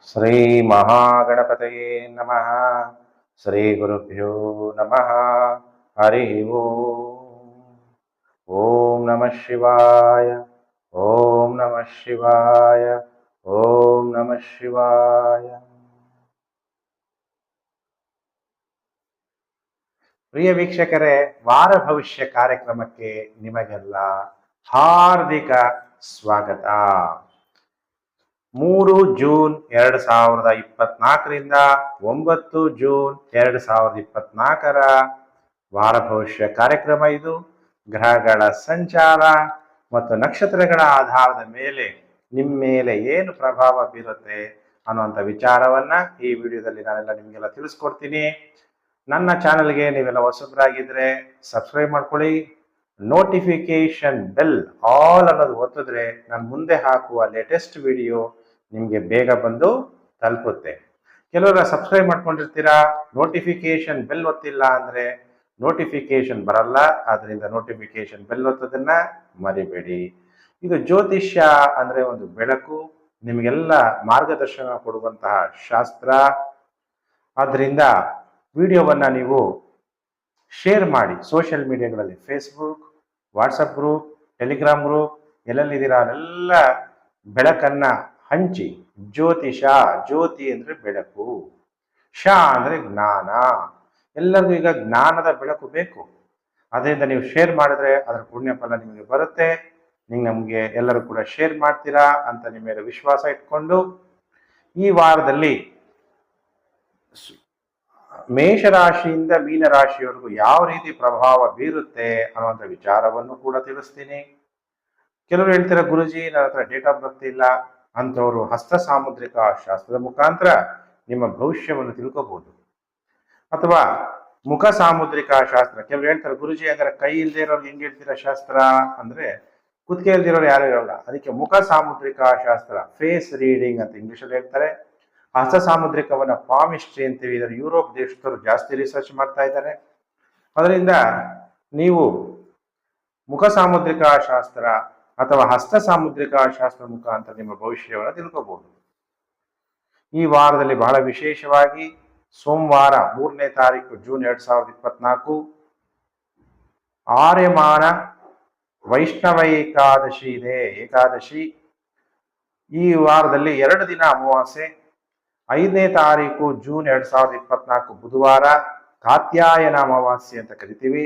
ಶ್ರೀ ಮಹಾಗಣಪತಯೇ ನಮಃ. ಶ್ರೀ ಗುರುಭ್ಯೋ ನಮಃ. ಹರಿ ಓಂ. ಓಂ ನಮಃ ಶಿವಾಯ. ಓಂ ನಮಃ ಶಿವಾಯ. ಓಂ ನಮಃ ಶಿವಾಯ. ಪ್ರಿಯ ವೀಕ್ಷಕರೇ, ವಾರ ಭವಿಷ್ಯ ಕಾರ್ಯಕ್ರಮಕ್ಕೆ ನಿಮಗೆಲ್ಲ ಹಾರ್ದಿಕ ಸ್ವಾಗತ. 3 ಜೂನ್ 2024ರಿಂದ 9 ಜೂನ್ 2024 ವಾರ ಭವಿಷ್ಯ ಕಾರ್ಯಕ್ರಮ. ಇದು ಗ್ರಹಗಳ ಸಂಚಾರ ಮತ್ತು ನಕ್ಷತ್ರಗಳ ಆಧಾರದ ಮೇಲೆ ನಿಮ್ಮ ಮೇಲೆ ಏನು ಪ್ರಭಾವ ಬೀರುತ್ತೆ ಅನ್ನುವಂಥ ವಿಚಾರವನ್ನ ಈ ವಿಡಿಯೋದಲ್ಲಿ ನಾನೆಲ್ಲ ನಿಮಗೆಲ್ಲ ತಿಳಿಸ್ಕೊಡ್ತೀನಿ. ನನ್ನ ಚಾನಲ್ಗೆ ನೀವೆಲ್ಲ ಹೊಸಬರಾಗಿದ್ರೆ ಸಬ್ಸ್ಕ್ರೈಬ್ ಮಾಡ್ಕೊಳ್ಳಿ. ನೋಟಿಫಿಕೇಶನ್ ಬೆಲ್ ಆಲ್ ಅನ್ನೋದು ಒತ್ತಿದ್ರೆ ನಾನು ಮುಂದೆ ಹಾಕುವ ಲೇಟೆಸ್ಟ್ ವಿಡಿಯೋ ನಿಮಗೆ ಬೇಗ ಬಂದು ತಲುಪುತ್ತೆ. ಕೆಲವರ ಸಬ್ಸ್ಕ್ರೈಬ್ ಮಾಡ್ಕೊಂಡಿರ್ತೀರಾ, ನೋಟಿಫಿಕೇಶನ್ ಬೆಲ್ ಒತ್ತಿಲ್ಲ ಅಂದರೆ ನೋಟಿಫಿಕೇಶನ್ ಬರಲ್ಲ. ಆದ್ದರಿಂದ ನೋಟಿಫಿಕೇಶನ್ ಬೆಲ್ ಒತ್ತೋದನ್ನ ಮರಿಬೇಡಿ. ಇದು ಜ್ಯೋತಿಷ್ಯ ಅಂದರೆ ಒಂದು ಬೆಳಕು, ನಿಮಗೆಲ್ಲ ಮಾರ್ಗದರ್ಶನ ಕೊಡುವಂತಹ ಶಾಸ್ತ್ರ. ಆದ್ದರಿಂದ ವಿಡಿಯೋವನ್ನು ನೀವು ಶೇರ್ ಮಾಡಿ ಸೋಷಿಯಲ್ ಮೀಡಿಯಾಗಳಲ್ಲಿ, Facebook, WhatsApp group, Telegram group, ಎಲ್ಲೆಲ್ಲಿದ್ದೀರಾ ಅಲ್ಲೆಲ್ಲ ಬೆಳಕನ್ನ ಹಂಚಿ. ಜ್ಯೋತಿಷ, ಜ್ಯೋತಿ ಅಂದರೆ ಬೆಳಕು, ಶ ಅಂದರೆ ಜ್ಞಾನ. ಎಲ್ಲರಿಗೂ ಈಗ ಜ್ಞಾನದ ಬೆಳಕು ಬೇಕು. ಅದರಿಂದ ನೀವು ಶೇರ್ ಮಾಡಿದ್ರೆ ಅದರ ಪುಣ್ಯ ಫಲ ನಿಮಗೆ ಬರುತ್ತೆ. ನೀವು ನಮಗೆ ಎಲ್ಲರೂ ಕೂಡ ಶೇರ್ ಮಾಡ್ತೀರಾ ಅಂತ ನಿಮ್ಮ ಮೇಲೆ ವಿಶ್ವಾಸ ಇಟ್ಕೊಂಡು ಈ ವಾರದಲ್ಲಿ ಮೇಷರಾಶಿಯಿಂದ ಮೀನರಾಶಿಯವರೆಗೂ ಯಾವ ರೀತಿ ಪ್ರಭಾವ ಬೀರುತ್ತೆ ಅನ್ನುವಂಥ ವಿಚಾರವನ್ನು ಕೂಡ ತಿಳಿಸ್ತೀನಿ. ಕೆಲವರು ಹೇಳ್ತಾರೆ, ಗುರುಜಿ ನನ್ನ ಹತ್ರ ಡೇಟ್ ಆಫ್ ಬರ್ತ್ ಇಲ್ಲ ಅಂಥವರು ಹಸ್ತ ಸಾಮುದ್ರಿಕ ಶಾಸ್ತ್ರದ ಮುಖಾಂತರ ನಿಮ್ಮ ಭವಿಷ್ಯವನ್ನು ತಿಳ್ಕೋಬಹುದು. ಅಥವಾ ಮುಖ ಸಾಮುದ್ರಿಕ ಶಾಸ್ತ್ರ. ಕೆಲವರು ಹೇಳ್ತಾರೆ, ಗುರುಜಿ ಅಂದ್ರೆ ಕೈ ಇಲ್ಲದೆ ಇರೋರು ಹೆಂಗೆ ಹೇಳ್ತೀರಾ ಶಾಸ್ತ್ರ ಅಂದ್ರೆ ಕುತ್ತಿಗೆ ಇಲ್ದಿರೋರು ಯಾರು ಇರೋಲ್ಲ. ಅದಕ್ಕೆ ಮುಖ ಸಾಮುದ್ರಿಕ ಶಾಸ್ತ್ರ, ಫೇಸ್ ರೀಡಿಂಗ್ ಅಂತ ಇಂಗ್ಲಿಷಲ್ಲಿ ಹೇಳ್ತಾರೆ. ಹಸ್ತ ಸಾಮುದ್ರಿಕವನ್ನ ಪಾಮಿಸ್ಟ್ರಿ ಅಂತೀವಿ. ಇದರ ಯುರೋಪ್ ದೇಶದವರು ಜಾಸ್ತಿ ರಿಸರ್ಚ್ ಮಾಡ್ತಾ ಇದ್ದಾರೆ. ಅದರಿಂದ ನೀವು ಮುಖ ಸಾಮುದ್ರಿಕ ಶಾಸ್ತ್ರ ಅಥವಾ ಹಸ್ತ ಸಾಮುದ್ರಿಕ ಶಾಸ್ತ್ರ ಮುಖಾಂತರ ನಿಮ್ಮ ಭವಿಷ್ಯವನ್ನು ತಿಳ್ಕೋಬಹುದು. ಈ ವಾರದಲ್ಲಿ ಬಹಳ ವಿಶೇಷವಾಗಿ ಸೋಮವಾರ 3ನೇ ತಾರೀಕು ಜೂನ್ 2024 ಆರ್ಯಮಾನ ವೈಷ್ಣವ ಏಕಾದಶಿ ಇದೆ. ಏಕಾದಶಿ ಈ ವಾರದಲ್ಲಿ 2 ದಿನ ಅಮಾವಾಸ್ಯೆ. 5ನೇ ತಾರೀಕು ಜೂನ್ 2024 ಬುಧವಾರ ಕಾತ್ಯಾಯನ ಅಮಾವಾಸ್ಯೆ ಅಂತ ಕರಿತೀವಿ.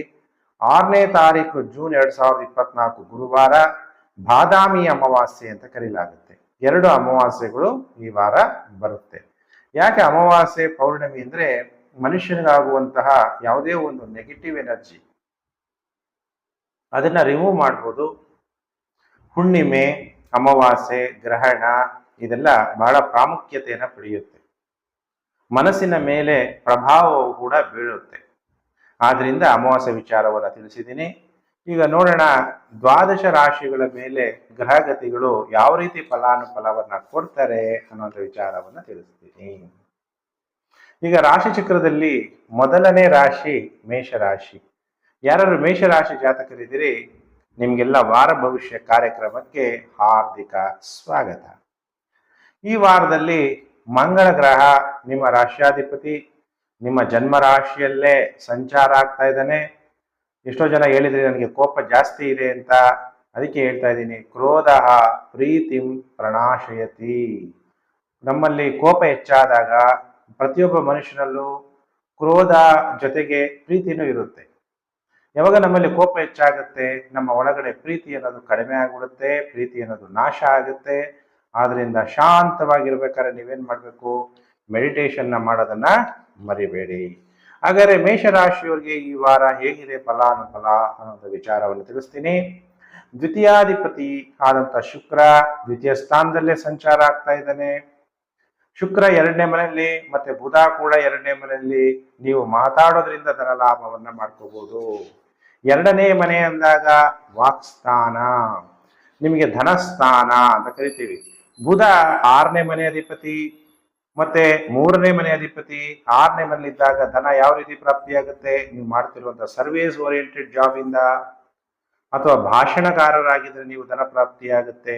6ನೇ ತಾರೀಕು ಜೂನ್ 2024 ಗುರುವಾರ ಬಾದಾಮಿ ಅಮಾವಾಸ್ಯೆ ಅಂತ ಕರೀಲಾಗುತ್ತೆ. 2 ಅಮಾವಾಸ್ಯೆಗಳು ಈ ವಾರ ಬರುತ್ತೆ. ಯಾಕೆ ಅಮಾವಾಸ್ಯೆ ಪೌರ್ಣಮಿ ಅಂದ್ರೆ ಮನುಷ್ಯನಿಗಾಗುವಂತಹ ಯಾವುದೇ ಒಂದು ನೆಗೆಟಿವ್ ಎನರ್ಜಿ ಅದನ್ನ ರಿಮೂವ್ ಮಾಡ್ಬೋದು. ಹುಣ್ಣಿಮೆ, ಅಮಾವಾಸ್ಯೆ, ಗ್ರಹಣ ಇದೆಲ್ಲ ಬಹಳ ಪ್ರಾಮುಖ್ಯತೆಯನ್ನು ಪಡೆಯುತ್ತೆ. ಮನಸ್ಸಿನ ಮೇಲೆ ಪ್ರಭಾವವು ಕೂಡ ಬೀಳುತ್ತೆ. ಆದ್ರಿಂದ ಅಮಾವಾಸ್ಯೆ ವಿಚಾರವನ್ನು ತಿಳಿಸಿದ್ದೀನಿ. ಈಗ ನೋಡೋಣ, ದ್ವಾದಶ ರಾಶಿಗಳ ಮೇಲೆ ಗ್ರಹಗತಿಗಳು ಯಾವ ರೀತಿ ಫಲಾನುಫಲವನ್ನ ಕೊಡ್ತಾರೆ ಅನ್ನೋಂಥ ವಿಚಾರವನ್ನು ತಿಳಿಸ್ತೀನಿ. ಈಗ ರಾಶಿ ಚಕ್ರದಲ್ಲಿ ಮೊದಲನೇ ರಾಶಿ ಮೇಷರಾಶಿ. ಯಾರು ಮೇಷರಾಶಿ ಜಾತಕರಿದ್ದೀರಿ, ನಿಮಗೆಲ್ಲ ವಾರ ಭವಿಷ್ಯ ಕಾರ್ಯಕ್ರಮಕ್ಕೆ ಹಾರ್ದಿಕ ಸ್ವಾಗತ. ಈ ವಾರದಲ್ಲಿ ಮಂಗಳ ಗ್ರಹ ನಿಮ್ಮ ರಾಶ್ಯಾಧಿಪತಿ ನಿಮ್ಮ ಜನ್ಮ ರಾಶಿಯಲ್ಲೇ ಸಂಚಾರ ಆಗ್ತಾ ಇದ್ದಾನೆ. ಎಷ್ಟೋ ಜನ ಹೇಳಿದ್ರಿ ನನಗೆ ಕೋಪ ಜಾಸ್ತಿ ಇದೆ ಅಂತ, ಅದಕ್ಕೆ ಹೇಳ್ತಾ ಇದ್ದೀನಿ, ಕ್ರೋಧ ಪ್ರೀತಿಂ ಪ್ರಣಾಶಯತಿ. ನಮ್ಮಲ್ಲಿ ಕೋಪ ಹೆಚ್ಚಾದಾಗ ಪ್ರತಿಯೊಬ್ಬ ಮನುಷ್ಯನಲ್ಲೂ ಕ್ರೋಧ ಜೊತೆಗೆ ಪ್ರೀತಿನೂ ಇರುತ್ತೆ. ಯಾವಾಗ ನಮ್ಮಲ್ಲಿ ಕೋಪ ಹೆಚ್ಚಾಗುತ್ತೆ, ನಮ್ಮ ಒಳಗಡೆ ಪ್ರೀತಿ ಅನ್ನೋದು ಕಡಿಮೆ ಆಗಿಬಿಡುತ್ತೆ, ಪ್ರೀತಿ ಅನ್ನೋದು ನಾಶ ಆಗುತ್ತೆ. ಆದ್ರಿಂದ ಶಾಂತವಾಗಿರ್ಬೇಕಾದ್ರೆ ನೀವೇನ್ ಮಾಡಬೇಕು, ಮೆಡಿಟೇಷನ್ನ ಮಾಡೋದನ್ನ ಮರಿಬೇಡಿ. ಹಾಗಾದ್ರೆ ಮೇಷರಾಶಿಯವರಿಗೆ ಈ ವಾರ ಹೇಗಿದೆ ಫಲಾನುಫಲ ಅನ್ನೋಂಥ ವಿಚಾರವನ್ನು ತಿಳಿಸ್ತೀನಿ. ದ್ವಿತೀಯಾಧಿಪತಿ ಆದಂಥ ಶುಕ್ರ ದ್ವಿತೀಯ ಸ್ಥಾನದಲ್ಲೇ ಸಂಚಾರ ಆಗ್ತಾ ಇದ್ದಾನೆ. ಶುಕ್ರ 2ನೇ ಮನೆಯಲ್ಲಿ ಮತ್ತೆ ಬುಧ ಕೂಡ 2ನೇ ಮನೆಯಲ್ಲಿ. ನೀವು ಮಾತಾಡೋದ್ರಿಂದ ಧನ ಲಾಭವನ್ನ ಮಾಡ್ಕೋಬಹುದು. 2ನೇ ಮನೆ ಅಂದಾಗ ವಾಕ್ಸ್ಥಾನ, ನಿಮಗೆ ಧನಸ್ಥಾನ ಅಂತ ಕರಿತೀವಿ. ಬುಧ 6ನೇ ಮನೆ ಅಧಿಪತಿ ಮತ್ತೆ 3ನೇ ಮನೆ ಅಧಿಪತಿ. 6ನೇ ಮನೆಯಲ್ಲಿದ್ದಾಗ ಧನ ಯಾವ ರೀತಿ ಪ್ರಾಪ್ತಿಯಾಗುತ್ತೆ, ನೀವು ಮಾಡ್ತಿರುವಂತಹ ಸರ್ವಿಸ್ ಓರಿಯೆಂಟೆಡ್ ಜಾಬ್ ಇಂದ ಅಥವಾ ಭಾಷಣಕಾರರಾಗಿದ್ರೆ ನೀವು ಧನ ಪ್ರಾಪ್ತಿಯಾಗುತ್ತೆ.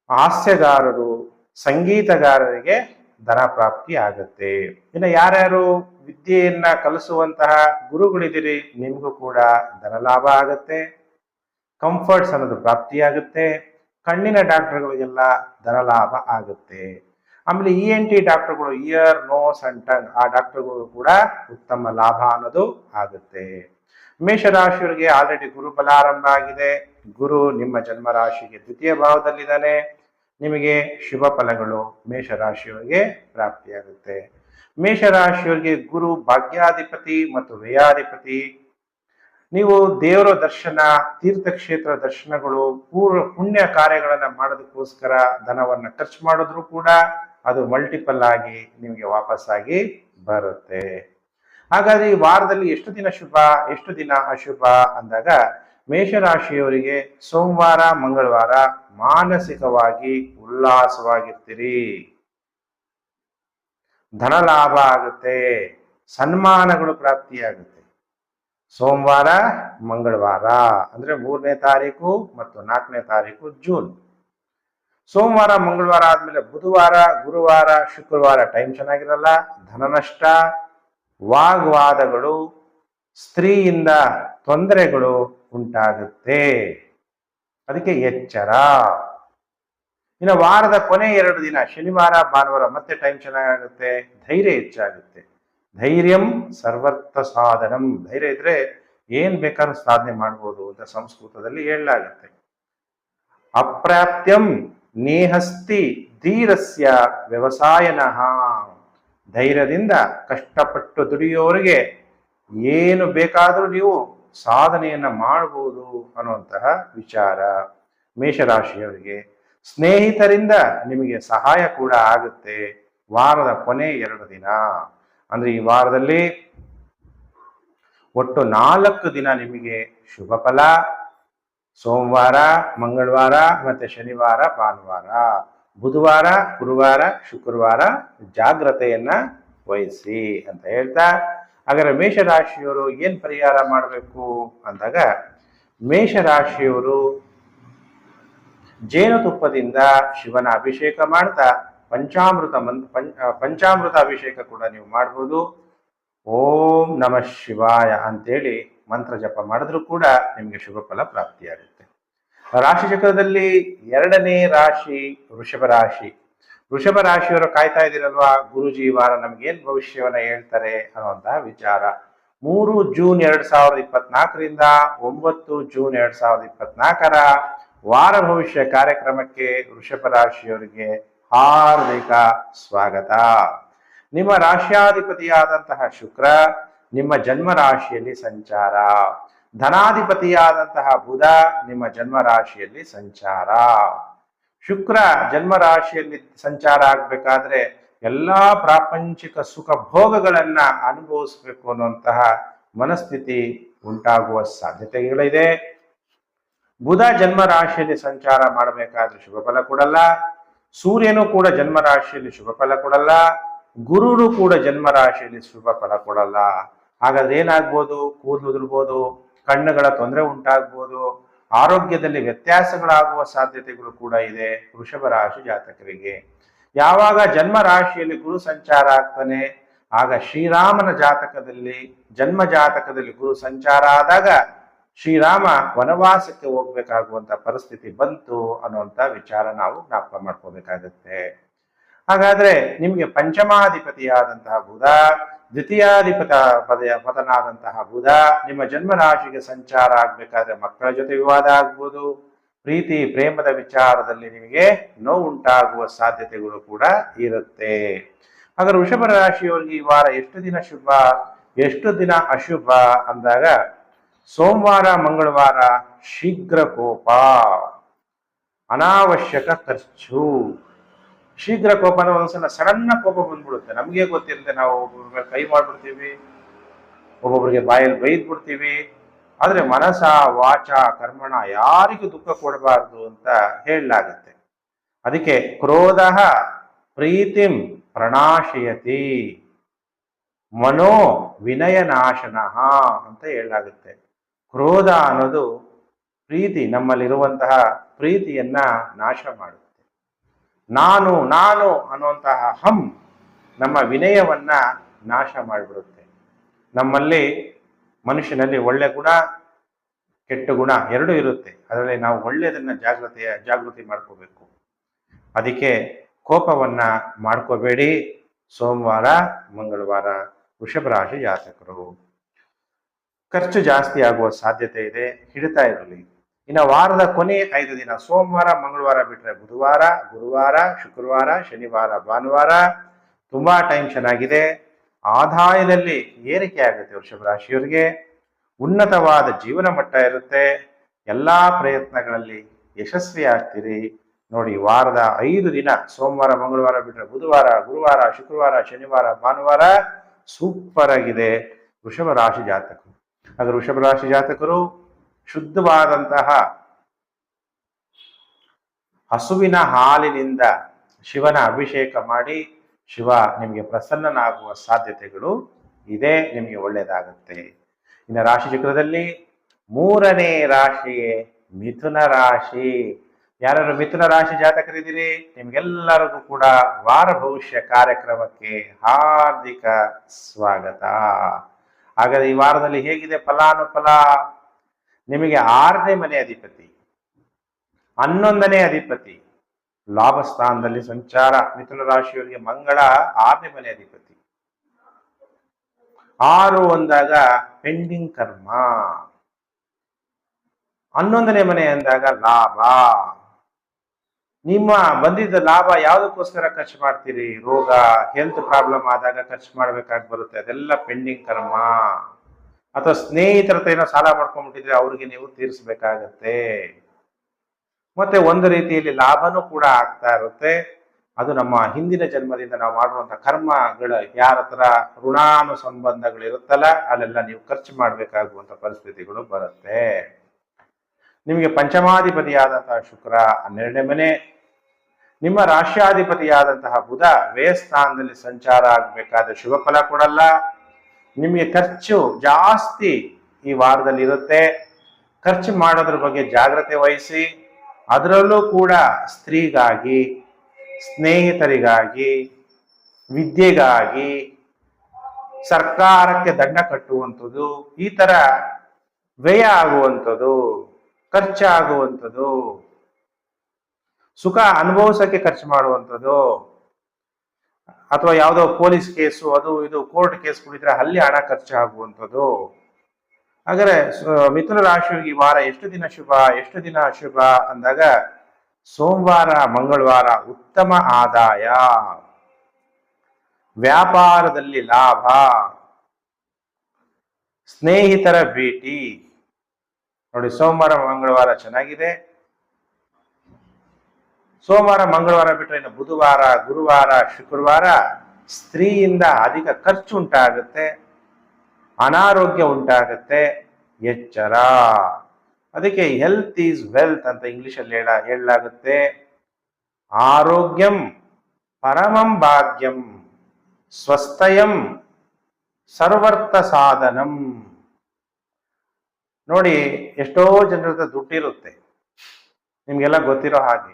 ಹಾಸ್ಯಗಾರರು, ಸಂಗೀತಗಾರರಿಗೆ ಧನ ಪ್ರಾಪ್ತಿ ಆಗುತ್ತೆ. ಇನ್ನು ಯಾರ್ಯಾರು ವಿದ್ಯೆಯನ್ನ ಕಲಿಸುವಂತಹ ಗುರುಗಳಿದ್ದೀರಿ, ನಿಮಗೂ ಕೂಡ ಧನ ಲಾಭ ಆಗುತ್ತೆ. ಕಂಫರ್ಟ್ಸ್ ಅನ್ನೋದು ಪ್ರಾಪ್ತಿಯಾಗುತ್ತೆ. ಕಣ್ಣಿನ ಡಾಕ್ಟರ್ಗಳಿಗೆಲ್ಲ ಧನ ಲಾಭ ಆಗುತ್ತೆ. ಆಮೇಲೆ ENT ಡಾಕ್ಟರ್ಗಳು, ಇಯರ್ ನೋಸ್ ಅಂಡ್ ಟಂಗ್, ಆ ಡಾಕ್ಟರ್ಗಳು ಕೂಡ ಉತ್ತಮ ಲಾಭ ಅನ್ನೋದು ಆಗುತ್ತೆ. ಮೇಷರಾಶಿಯವರಿಗೆ ಆಲ್ರೆಡಿ ಗುರು ಬಲ ಆರಂಭ ಆಗಿದೆ. ಗುರು ನಿಮ್ಮ ಜನ್ಮರಾಶಿಗೆ ದ್ವಿತೀಯ ಭಾವದಲ್ಲಿದ್ದಾನೆ. ನಿಮಗೆ ಶುಭ ಫಲಗಳು ಮೇಷರಾಶಿಯವರಿಗೆ ಪ್ರಾಪ್ತಿಯಾಗುತ್ತೆ. ಮೇಷರಾಶಿಯವರಿಗೆ ಗುರು ಭಾಗ್ಯಾಧಿಪತಿ ಮತ್ತು ವ್ಯಯಾಧಿಪತಿ. ನೀವು ದೇವರ ದರ್ಶನ, ತೀರ್ಥಕ್ಷೇತ್ರ ದರ್ಶನಗಳು, ಪುಣ್ಯ ಕಾರ್ಯಗಳನ್ನ ಮಾಡೋದಕ್ಕೋಸ್ಕರ ಧನವನ್ನ ಖರ್ಚು ಮಾಡಿದ್ರು ಕೂಡ ಅದು ಮಲ್ಟಿಪಲ್ ಆಗಿ ನಿಮಗೆ ವಾಪಸ್ಸಾಗಿ ಬರುತ್ತೆ. ಹಾಗಾದ್ರೆ ಈ ವಾರದಲ್ಲಿ ಎಷ್ಟು ದಿನ ಶುಭ, ಎಷ್ಟು ದಿನ ಅಶುಭ ಅಂದಾಗ, ಮೇಷರಾಶಿಯವರಿಗೆ ಸೋಮವಾರ ಮಂಗಳವಾರ ಮಾನಸಿಕವಾಗಿ ಉಲ್ಲಾಸವಾಗಿರ್ತೀರಿ. ಧನ ಲಾಭ ಆಗುತ್ತೆ, ಸನ್ಮಾನಗಳು ಪ್ರಾಪ್ತಿಯಾಗುತ್ತೆ. ಸೋಮವಾರ ಮಂಗಳವಾರ ಅಂದ್ರೆ 3ನೇ ತಾರೀಕು ಮತ್ತು 4ನೇ ತಾರೀಕು ಜೂನ್. ಸೋಮವಾರ ಮಂಗಳವಾರ ಆದ್ಮೇಲೆ ಬುಧವಾರ, ಗುರುವಾರ, ಶುಕ್ರವಾರ ಟೈಮ್ ಚೆನ್ನಾಗಿರಲ್ಲ. ಧನ ನಷ್ಟ, ವಾಗ್ವಾದಗಳು, ಸ್ತ್ರೀಯಿಂದ ತೊಂದರೆಗಳು ಉಂಟಾಗುತ್ತೆ. ಅದಕ್ಕೆ ಎಚ್ಚರ. ಇನ್ನು ವಾರದ ಕೊನೆ 2 ದಿನ ಶನಿವಾರ ಭಾನುವಾರ ಮತ್ತೆ ಟೈಮ್ ಚೆನ್ನಾಗುತ್ತೆ. ಧೈರ್ಯ ಹೆಚ್ಚಾಗುತ್ತೆ. ಧೈರ್ಯಂ ಸರ್ವರ್ಥ ಸಾಧನಂ. ಧೈರ್ಯ ಇದ್ರೆ ಏನ್ ಬೇಕಾದ್ರೂ ಸಾಧನೆ ಮಾಡ್ಬೋದು ಅಂತ ಸಂಸ್ಕೃತದಲ್ಲಿ ಹೇಳಲಾಗುತ್ತೆ. ಅಪ್ರಾಪ್ತ್ಯಂ ನೇಹಸ್ತಿ ಧೀರಸ್ಯ ವ್ಯವಸಾಯನಃ. ಧೈರ್ಯದಿಂದ ಕಷ್ಟಪಟ್ಟು ದುಡಿಯೋರಿಗೆ ಏನು ಬೇಕಾದರೂ ನೀವು ಸಾಧನೆಯನ್ನ ಮಾಡಬಹುದು ಅನ್ನುವಂತಹ ವಿಚಾರ. ಮೇಷರಾಶಿಯವರಿಗೆ ಸ್ನೇಹಿತರಿಂದ ನಿಮಗೆ ಸಹಾಯ ಕೂಡ ಆಗುತ್ತೆ. ವಾರದ ಕೊನೆ 2 ದಿನ ಅಂದ್ರೆ ಈ ವಾರದಲ್ಲಿ ಒಟ್ಟು 4 ದಿನ ನಿಮಗೆ ಶುಭ ಫಲ. ಸೋಮವಾರ, ಮಂಗಳವಾರ, ಮತ್ತೆ ಶನಿವಾರ, ಭಾನುವಾರ. ಬುಧವಾರ, ಗುರುವಾರ, ಶುಕ್ರವಾರ ಜಾಗ್ರತೆಯನ್ನ ವಹಿಸಿ ಅಂತ ಹೇಳ್ತಾ, ಹಾಗಾದ್ರೆ ಮೇಷರಾಶಿಯವರು ಏನ್ ಪರಿಹಾರ ಮಾಡಬೇಕು ಅಂದಾಗ, ಮೇಷರಾಶಿಯವರು ಜೇನುತುಪ್ಪದಿಂದ ಶಿವನ ಅಭಿಷೇಕ ಮಾಡ್ತಾ ಪಂಚಾಮೃತ ಅಭಿಷೇಕ ಕೂಡ ನೀವು ಮಾಡ್ಬೋದು. ಓಂ ನಮಃ ಶಿವಾಯ ಅಂತೇಳಿ ಮಂತ್ರ ಜಪ ಮಾಡಿದ್ರೂ ಕೂಡ ನಿಮಗೆ ಶುಭ ಫಲ ಪ್ರಾಪ್ತಿಯಾಗುತ್ತೆ. ರಾಶಿ ಚಕ್ರದಲ್ಲಿ 2ನೇ ರಾಶಿ ವೃಷಭ ರಾಶಿ. ವೃಷಭ ರಾಶಿಯವರು ಕಾಯ್ತಾ ಇದ್ದೀರಲ್ವಾ, ಗುರುಜಿ ಈ ವಾರ ನಮ್ಗೇನ್ ಭವಿಷ್ಯವನ್ನ ಹೇಳ್ತಾರೆ ಅನ್ನುವಂತಹ ವಿಚಾರ. 3 ಜೂನ್ 2024ರಿಂದ 9 ಜೂನ್ 2024 ವಾರ ಭವಿಷ್ಯ ಕಾರ್ಯಕ್ರಮಕ್ಕೆ ವೃಷಭ ರಾಶಿಯವರಿಗೆ ಹಾರ್ದಿಕ ಸ್ವಾಗತ. ನಿಮ್ಮ ರಾಶ್ಯಾಧಿಪತಿಯಾದಂತಹ ಶುಕ್ರ ನಿಮ್ಮ ಜನ್ಮ ರಾಶಿಯಲ್ಲಿ ಸಂಚಾರ. ಧನಾಧಿಪತಿಯಾದಂತಹ ಬುಧ ನಿಮ್ಮ ಜನ್ಮ ರಾಶಿಯಲ್ಲಿ ಸಂಚಾರ. ಶುಕ್ರ ಜನ್ಮ ರಾಶಿಯಲ್ಲಿ ಸಂಚಾರ ಆಗ್ಬೇಕಾದ್ರೆ ಎಲ್ಲಾ ಪ್ರಾಪಂಚಿಕ ಸುಖ ಭೋಗಗಳನ್ನ ಅನುಭವಿಸ್ಬೇಕು ಅನ್ನುವಂತಹ ಮನಸ್ಥಿತಿ ಉಂಟಾಗುವ ಸಾಧ್ಯತೆಗಳಿದೆ. ಬುಧ ಜನ್ಮ ರಾಶಿಯಲ್ಲಿ ಸಂಚಾರ ಮಾಡಬೇಕಾದ್ರೆ ಶುಭ ಫಲ ಕೊಡಲ್ಲ. ಸೂರ್ಯನು ಕೂಡ ಜನ್ಮ ರಾಶಿಯಲ್ಲಿ ಶುಭ ಫಲ ಕೊಡಲ್ಲ. ಗುರುನು ಕೂಡ ಜನ್ಮ ರಾಶಿಯಲ್ಲಿ ಶುಭ ಫಲ ಕೊಡಲ್ಲ. ಹಾಗಾದ್ರೆ ಏನಾಗ್ಬೋದು? ಕೂದಲು ಉದುರ್ಬೋದು, ಕಣ್ಣುಗಳ ತೊಂದರೆ ಉಂಟಾಗ್ಬೋದು, ಆರೋಗ್ಯದಲ್ಲಿ ವ್ಯತ್ಯಾಸಗಳಾಗುವ ಸಾಧ್ಯತೆಗಳು ಕೂಡ ಇದೆ ವೃಷಭ ರಾಶಿ ಜಾತಕರಿಗೆ. ಯಾವಾಗ ಜನ್ಮ ರಾಶಿಯಲ್ಲಿ ಗುರು ಸಂಚಾರ ಆಗ್ತಾನೆ, ಆಗ ಶ್ರೀರಾಮನ ಜಾತಕದಲ್ಲಿ, ಜನ್ಮ ಜಾತಕದಲ್ಲಿ ಗುರು ಸಂಚಾರ ಆದಾಗ ಶ್ರೀರಾಮ ವನವಾಸಕ್ಕೆ ಹೋಗ್ಬೇಕಾಗುವಂತ ಪರಿಸ್ಥಿತಿ ಬಂತು ಅನ್ನುವಂತ ವಿಚಾರ ನಾವು ಜ್ಞಾಪಕ ಮಾಡ್ಕೋಬೇಕಾಗತ್ತೆ. ಹಾಗಾದ್ರೆ ನಿಮ್ಗೆ ಪಂಚಮಾಧಿಪತಿಯಾದಂತಹ ಬುಧ, ಪತನಾದಂತಹ ಬುಧ ನಿಮ್ಮ ಜನ್ಮ ರಾಶಿಗೆ ಸಂಚಾರ ಆಗ್ಬೇಕಾದ್ರೆ ಮಕ್ಕಳ ಜೊತೆ ವಿವಾದ ಆಗ್ಬೋದು. ಪ್ರೀತಿ ಪ್ರೇಮದ ವಿಚಾರದಲ್ಲಿ ನಿಮಗೆ ನೋವು ಉಂಟಾಗುವ ಸಾಧ್ಯತೆಗಳು ಕೂಡ ಇರುತ್ತೆ. ಹಾಗಾದ್ರೆ ವೃಷಭ ರಾಶಿಯವರಿಗೆ ಈ ವಾರ ಎಷ್ಟು ದಿನ ಶುಭ, ಎಷ್ಟು ದಿನ ಅಶುಭ ಅಂದಾಗ, ಸೋಮವಾರ ಮಂಗಳವಾರ ಶೀಘ್ರ ಕೋಪ, ಅನಾವಶ್ಯಕ ಖರ್ಚು. ಶೀಘ್ರ ಕೋಪ ಅಂದ್ರೆ ಒಂದ್ಸಲ ಸಡನ್ನ ಕೋಪ ಬಂದ್ಬಿಡುತ್ತೆ. ನಮ್ಗೆ ಗೊತ್ತಿರುತ್ತೆ, ನಾವು ಒಬ್ಬೊಬ್ಬರ ಕೈ ಮಾಡ್ಬಿಡ್ತೀವಿ, ಒಬ್ಬೊಬ್ಬರಿಗೆ ಬಾಯಲ್ಲಿ ಬೈದ್ ಬಿಡ್ತೀವಿ. ಆದ್ರೆ ಮನಸ ವಾಚ ಕರ್ಮಣ ಯಾರಿಗೂ ದುಃಖ ಕೊಡಬಾರ್ದು ಅಂತ ಹೇಳಲಾಗುತ್ತೆ. ಅದಕ್ಕೆ ಕ್ರೋಧ ಪ್ರೀತಿಂ ಪ್ರಣಾಶಯತಿ ಮನೋ ವಿನಯನಾಶನಃ ಅಂತ ಹೇಳಲಾಗುತ್ತೆ. ಕ್ರೋಧ ಅನ್ನೋದು ಪ್ರೀತಿ, ನಮ್ಮಲ್ಲಿರುವಂತಹ ಪ್ರೀತಿಯನ್ನ ನಾಶ ಮಾಡುತ್ತೆ. ನಾನು ನಾನು ಅನ್ನುವಂತಹ ಹಂ ನಮ್ಮ ವಿನಯವನ್ನ ನಾಶ ಮಾಡಿಬಿಡುತ್ತೆ. ನಮ್ಮಲ್ಲಿ ಮನುಷ್ಯನಲ್ಲಿ ಒಳ್ಳೆ ಗುಣ ಕೆಟ್ಟ ಗುಣ ಎರಡೂ ಇರುತ್ತೆ. ಅದರಲ್ಲಿ ನಾವು ಒಳ್ಳೆಯದನ್ನ ಜಾಗೃತಿ ಮಾಡ್ಕೋಬೇಕು. ಅದಕ್ಕೆ ಕೋಪವನ್ನ ಮಾಡ್ಕೋಬೇಡಿ. ಸೋಮವಾರ ಮಂಗಳವಾರ ವೃಷಭ ರಾಶಿ ಜಾತಕರು ಖರ್ಚು ಜಾಸ್ತಿ ಆಗುವ ಸಾಧ್ಯತೆ ಇದೆ, ಹಿಡಿತಾ ಇರಲಿ. ಇನ್ನು ವಾರದ ಕೊನೆ 5 ದಿನ ಸೋಮವಾರ ಮಂಗಳವಾರ ಬಿಟ್ಟರೆ ಬುಧವಾರ, ಗುರುವಾರ, ಶುಕ್ರವಾರ, ಶನಿವಾರ, ಭಾನುವಾರ ತುಂಬಾ ಟೈಮ್ ಚೆನ್ನಾಗಿದೆ. ಆದಾಯದಲ್ಲಿ ಏರಿಕೆ ಆಗುತ್ತೆ. ವೃಷಭ ರಾಶಿಯವರಿಗೆ ಉನ್ನತವಾದ ಜೀವನ ಮಟ್ಟ ಇರುತ್ತೆ. ಎಲ್ಲಾ ಪ್ರಯತ್ನಗಳಲ್ಲಿ ಯಶಸ್ವಿ ಆಗ್ತೀರಿ. ನೋಡಿ, ವಾರದ 5 ದಿನ ಸೋಮವಾರ ಮಂಗಳವಾರ ಬಿಟ್ಟರೆ ಬುಧವಾರ, ಗುರುವಾರ, ಶುಕ್ರವಾರ, ಶನಿವಾರ, ಭಾನುವಾರ ಸೂಪರ್ ಆಗಿದೆ ವೃಷಭ ರಾಶಿ ಜಾತಕರು. ಹಾಗೆ ವೃಷಭ ರಾಶಿ ಜಾತಕರು ಶುದ್ಧವಾದಂತಹ ಹಸುವಿನ ಹಾಲಿನಿಂದ ಶಿವನ ಅಭಿಷೇಕ ಮಾಡಿ ಶಿವ ನಿಮಗೆ ಪ್ರಸನ್ನನಾಗುವ ಸಾಧ್ಯತೆಗಳು ಇದೆ. ನಿಮಗೆ ಒಳ್ಳೆಯದಾಗುತ್ತೆ. ಇನ್ನು ರಾಶಿ ಚಕ್ರದಲ್ಲಿ 3ನೇ ರಾಶಿಯೇ ಮಿಥುನ ರಾಶಿ. ಯಾರು ಮಿಥುನ ರಾಶಿ ಜಾತಕರಿದ್ದೀರಿ, ನಿಮ್ಗೆಲ್ಲರಿಗೂ ಕೂಡ ವಾರ ಭವಿಷ್ಯ ಕಾರ್ಯಕ್ರಮಕ್ಕೆ ಹಾರ್ದಿಕ ಸ್ವಾಗತ. ಹಾಗಾದ್ರೆ ಈ ವಾರದಲ್ಲಿ ಹೇಗಿದೆ ಫಲಾನುಫಲ? ನಿಮಗೆ 6ನೇ ಮನೆ ಅಧಿಪತಿ, 11ನೇ ಅಧಿಪತಿ ಲಾಭ ಸ್ಥಾನದಲ್ಲಿ ಸಂಚಾರ. ಮಿಥುನ ರಾಶಿಯವರಿಗೆ ಮಂಗಳ 6ನೇ ಮನೆ ಅಧಿಪತಿ. 6 ಅಂದಾಗ ಪೆಂಡಿಂಗ್ ಕರ್ಮ, 11ನೇ ಮನೆ ಅಂದಾಗ ಲಾಭ. ನಿಮ್ಮ ಬಂದಿದ್ದ ಲಾಭ ಯಾವುದಕ್ಕೋಸ್ಕರ ಖರ್ಚು ಮಾಡ್ತೀರಿ? ರೋಗ, ಹೆಲ್ತ್ ಪ್ರಾಬ್ಲಮ್ ಆದಾಗ ಖರ್ಚು ಮಾಡ್ಬೇಕಾಗಿ ಬರುತ್ತೆ. ಅದೆಲ್ಲ ಪೆಂಡಿಂಗ್ ಕರ್ಮ. ಅಥವಾ ಸ್ನೇಹಿತರ ಏನೋ ಸಾಲ ಮಾಡ್ಕೊಂಡ್ಬಿಟ್ಟಿದ್ರೆ ಅವ್ರಿಗೆ ನೀವು ತೀರಿಸಬೇಕಾಗತ್ತೆ. ಮತ್ತೆ ಒಂದು ರೀತಿಯಲ್ಲಿ ಲಾಭನೂ ಕೂಡ ಆಗ್ತಾ ಇರುತ್ತೆ. ಅದು ನಮ್ಮ ಹಿಂದಿನ ಜನ್ಮದಿಂದ ನಾವು ಮಾಡುವಂತ ಕರ್ಮಗಳು, ಯಾರ ಹತ್ರ ಋಣಾನುಸಂಬಂಧಗಳು ಇರುತ್ತಲ್ಲ ಅಲ್ಲೆಲ್ಲ ನೀವು ಖರ್ಚು ಮಾಡ್ಬೇಕಾಗುವಂತ ಪರಿಸ್ಥಿತಿಗಳು ಬರುತ್ತೆ. ನಿಮಗೆ ಪಂಚಮಾಧಿಪತಿಯಾದಂತಹ ಶುಕ್ರ 12ನೇ ಮನೆ, ನಿಮ್ಮ ರಾಷ್ಟ್ರಾಧಿಪತಿಯಾದಂತಹ ಬುಧ ವ್ಯಯಸ್ಥಾನದಲ್ಲಿ ಸಂಚಾರ ಆಗಬೇಕಾದ ಶುಭ ಫಲ ಕೊಡಲ್ಲ. ನಿಮಗೆ ಖರ್ಚು ಜಾಸ್ತಿ ಈ ವಾರದಲ್ಲಿ ಇರುತ್ತೆ. ಖರ್ಚು ಮಾಡೋದ್ರ ಬಗ್ಗೆ ಜಾಗ್ರತೆ ವಹಿಸಿ. ಅದರಲ್ಲೂ ಕೂಡ ಸ್ತ್ರೀಗಾಗಿ, ಸ್ನೇಹಿತರಿಗಾಗಿ, ವಿದ್ಯೆಗಾಗಿ, ಸರ್ಕಾರಕ್ಕೆ ದಂಡ ಕಟ್ಟುವಂಥದ್ದು, ಈ ತರ ವ್ಯಯ ಆಗುವಂಥದ್ದು, ಖರ್ಚಾಗುವಂಥದ್ದು, ಸುಖ ಅನುಭವಿಸಕ್ಕೆ ಖರ್ಚು ಮಾಡುವಂಥದ್ದು, ಅಥವಾ ಯಾವುದೋ ಪೊಲೀಸ್ ಕೇಸು ಅದು ಇದು ಕೋರ್ಟ್ ಕೇಸ್ ಕುಡಿದ್ರೆ ಅಲ್ಲಿ ಹಣ ಖರ್ಚು ಆಗುವಂಥದ್ದು. ಹಾಗಾದ್ರೆ ಮಿಥುನ ರಾಶಿಯವರಿಗೆ ಈ ವಾರ ಎಷ್ಟು ದಿನ ಶುಭ, ಎಷ್ಟು ದಿನ ಅಶುಭ ಅಂದಾಗ ಸೋಮವಾರ ಮಂಗಳವಾರ ಉತ್ತಮ ಆದಾಯ, ವ್ಯಾಪಾರದಲ್ಲಿ ಲಾಭ, ಸ್ನೇಹಿತರ ಭೇಟಿ. ನೋಡಿ, ಸೋಮವಾರ ಮಂಗಳವಾರ ಚೆನ್ನಾಗಿದೆ. ಸೋಮವಾರ ಮಂಗಳವಾರ ಬಿಟ್ಟರೆ ಇನ್ನು ಬುಧವಾರ, ಗುರುವಾರ, ಶುಕ್ರವಾರ ಸ್ತ್ರೀಯಿಂದ ಅಧಿಕ ಖರ್ಚು ಉಂಟಾಗುತ್ತೆ, ಅನಾರೋಗ್ಯ ಉಂಟಾಗುತ್ತೆ. ಎಚ್ಚರ. ಅದಕ್ಕೆ ಹೆಲ್ತ್ ಈಸ್ ವೆಲ್ತ್ ಅಂತ ಇಂಗ್ಲಿಷಲ್ಲಿ ಹೇಳಲಾಗುತ್ತೆ. ಆರೋಗ್ಯಂ ಪರಮಂ ಭಾಗ್ಯಂ ಸ್ವಸ್ಥಯಂ ಸರ್ವರ್ಥ ಸಾಧನಂ. ನೋಡಿ, ಎಷ್ಟೋ ಜನರ ದುಡ್ಡಿರುತ್ತೆ, ನಿಮ್ಗೆಲ್ಲ ಗೊತ್ತಿರೋ ಹಾಗೆ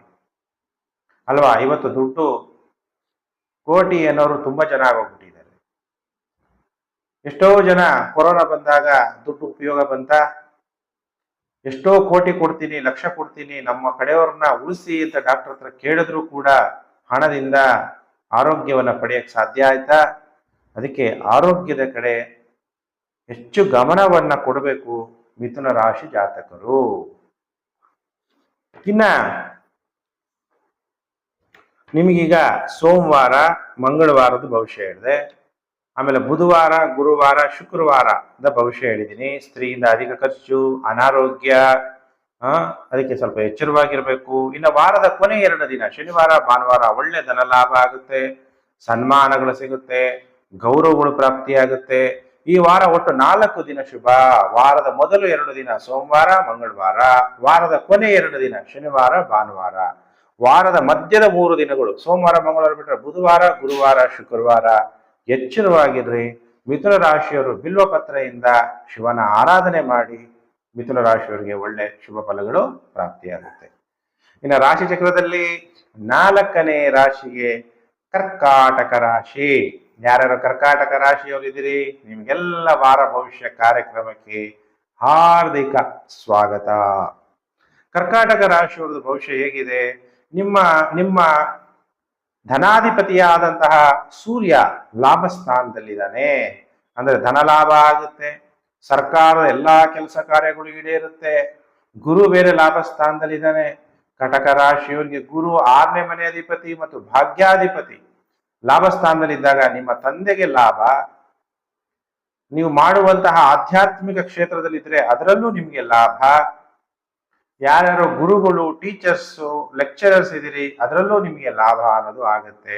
ಅಲ್ವಾ. ಇವತ್ತು ದುಡ್ಡು ಕೋಟಿ ಅನ್ನೋರು ತುಂಬಾ ಜನ ಆಗೋಗ್ಬಿಟ್ಟಿದ್ದಾರೆ. ಎಷ್ಟೋ ಜನ ಕೊರೋನಾ ಬಂದಾಗ ದುಡ್ಡು ಉಪಯೋಗ ಬಂತ, ಎಷ್ಟೋ ಕೋಟಿ ಕೊಡ್ತೀನಿ, ಲಕ್ಷ ಕೊಡ್ತೀನಿ, ನಮ್ಮ ಕಡೆಯವ್ರನ್ನ ಉಳಿಸಿ ಅಂತ ಡಾಕ್ಟರ್ ಹತ್ರ ಕೇಳಿದ್ರು ಕೂಡ ಹಣದಿಂದ ಆರೋಗ್ಯವನ್ನ ಪಡೆಯಕ್ಕೆ ಸಾಧ್ಯ ಆಯ್ತಾ? ಅದಕ್ಕೆ ಆರೋಗ್ಯದ ಕಡೆ ಹೆಚ್ಚು ಗಮನವನ್ನ ಕೊಡಬೇಕು ಮಿಥುನ ರಾಶಿ ಜಾತಕರು. ಇನ್ನ ನಿಮಗೀಗ ಸೋಮವಾರ ಮಂಗಳವಾರದ ಭವಿಷ್ಯ ಹೇಳಿದೆ, ಆಮೇಲೆ ಬುಧವಾರ ಗುರುವಾರ ಶುಕ್ರವಾರದ ಭವಿಷ್ಯ ಹೇಳಿದ್ದೀನಿ. ಸ್ತ್ರೀಯಿಂದ ಅಧಿಕ ಖರ್ಚು, ಅನಾರೋಗ್ಯ, ಅದಕ್ಕೆ ಸ್ವಲ್ಪ ಎಚ್ಚರವಾಗಿರ್ಬೇಕು. ಇನ್ನು ವಾರದ ಕೊನೆ 2 ದಿನ ಶನಿವಾರ ಭಾನುವಾರ ಒಳ್ಳೆ ಧನ ಲಾಭ ಆಗುತ್ತೆ, ಸನ್ಮಾನಗಳು ಸಿಗುತ್ತೆ, ಗೌರವಗಳು ಪ್ರಾಪ್ತಿಯಾಗುತ್ತೆ. ಈ ವಾರ ಒಟ್ಟು 4 ದಿನ ಶುಭ. ವಾರದ ಮೊದಲು 2 ದಿನ ಸೋಮವಾರ ಮಂಗಳವಾರ, ವಾರದ ಕೊನೆ 2 ದಿನ ಶನಿವಾರ ಭಾನುವಾರ, ವಾರದ ಮಧ್ಯದ 3 ದಿನಗಳು ಸೋಮವಾರ ಮಂಗಳವಾರ ಬಿಟ್ಟರೆ ಬುಧವಾರ ಗುರುವಾರ ಶುಕ್ರವಾರ. ಎಚ್ಚರವಾಗಿರ್ರಿ. ಮಿಥುನ ರಾಶಿಯವರು ಬಿಲ್ವ ಪತ್ರೆಯಿಂದ ಶಿವನ ಆರಾಧನೆ ಮಾಡಿ ಮಿಥುನ ರಾಶಿಯವರಿಗೆ ಒಳ್ಳೆ ಶುಭ ಫಲಗಳು ಪ್ರಾಪ್ತಿಯಾಗುತ್ತೆ. ಇನ್ನು ರಾಶಿ ಚಕ್ರದಲ್ಲಿ 4ನೇ ರಾಶಿಗೆ ಕರ್ಕಾಟಕ ರಾಶಿ. ಯಾರ್ಯಾರು ಕರ್ಕಾಟಕ ರಾಶಿಯವರಿದ್ದೀರಿ, ನಿಮ್ಗೆಲ್ಲ ವಾರ ಭವಿಷ್ಯ ಕಾರ್ಯಕ್ರಮಕ್ಕೆ ಹಾರ್ದಿಕ ಸ್ವಾಗತ. ಕರ್ಕಾಟಕ ರಾಶಿಯವ್ರದ್ದು ಭವಿಷ್ಯ ಹೇಗಿದೆ? ನಿಮ್ಮ ನಿಮ್ಮ ಧನಾಧಿಪತಿಯಾದಂತಹ ಸೂರ್ಯ ಲಾಭ ಸ್ಥಾನದಲ್ಲಿದ್ದಾನೆ. ಅಂದ್ರೆ ಧನ ಲಾಭ ಆಗುತ್ತೆ, ಸರ್ಕಾರದ ಎಲ್ಲಾ ಕೆಲಸ ಕಾರ್ಯಗಳು ಈಡೇರುತ್ತೆ. ಗುರು ಬೇರೆ ಲಾಭ ಸ್ಥಾನದಲ್ಲಿದ್ದಾನೆ. ಕಟಕ ರಾಶಿಯವರಿಗೆ ಗುರು 6ನೇ ಮನೆ ಅಧಿಪತಿ ಮತ್ತು ಭಾಗ್ಯಾಧಿಪತಿ. ಲಾಭ ಸ್ಥಾನದಲ್ಲಿದ್ದಾಗ ನಿಮ್ಮ ತಂದೆಗೆ ಲಾಭ. ನೀವು ಮಾಡುವಂತಹ ಆಧ್ಯಾತ್ಮಿಕ ಕ್ಷೇತ್ರದಲ್ಲಿದ್ರೆ ಅದರಲ್ಲೂ ನಿಮಗೆ ಲಾಭ. ಯಾರ್ಯಾರು ಗುರುಗಳು, ಟೀಚರ್ಸು, ಲೆಕ್ಚರರ್ಸ್ ಇದ್ದೀರಿ, ಅದರಲ್ಲೂ ನಿಮಗೆ ಲಾಭ ಅನ್ನೋದು ಆಗುತ್ತೆ.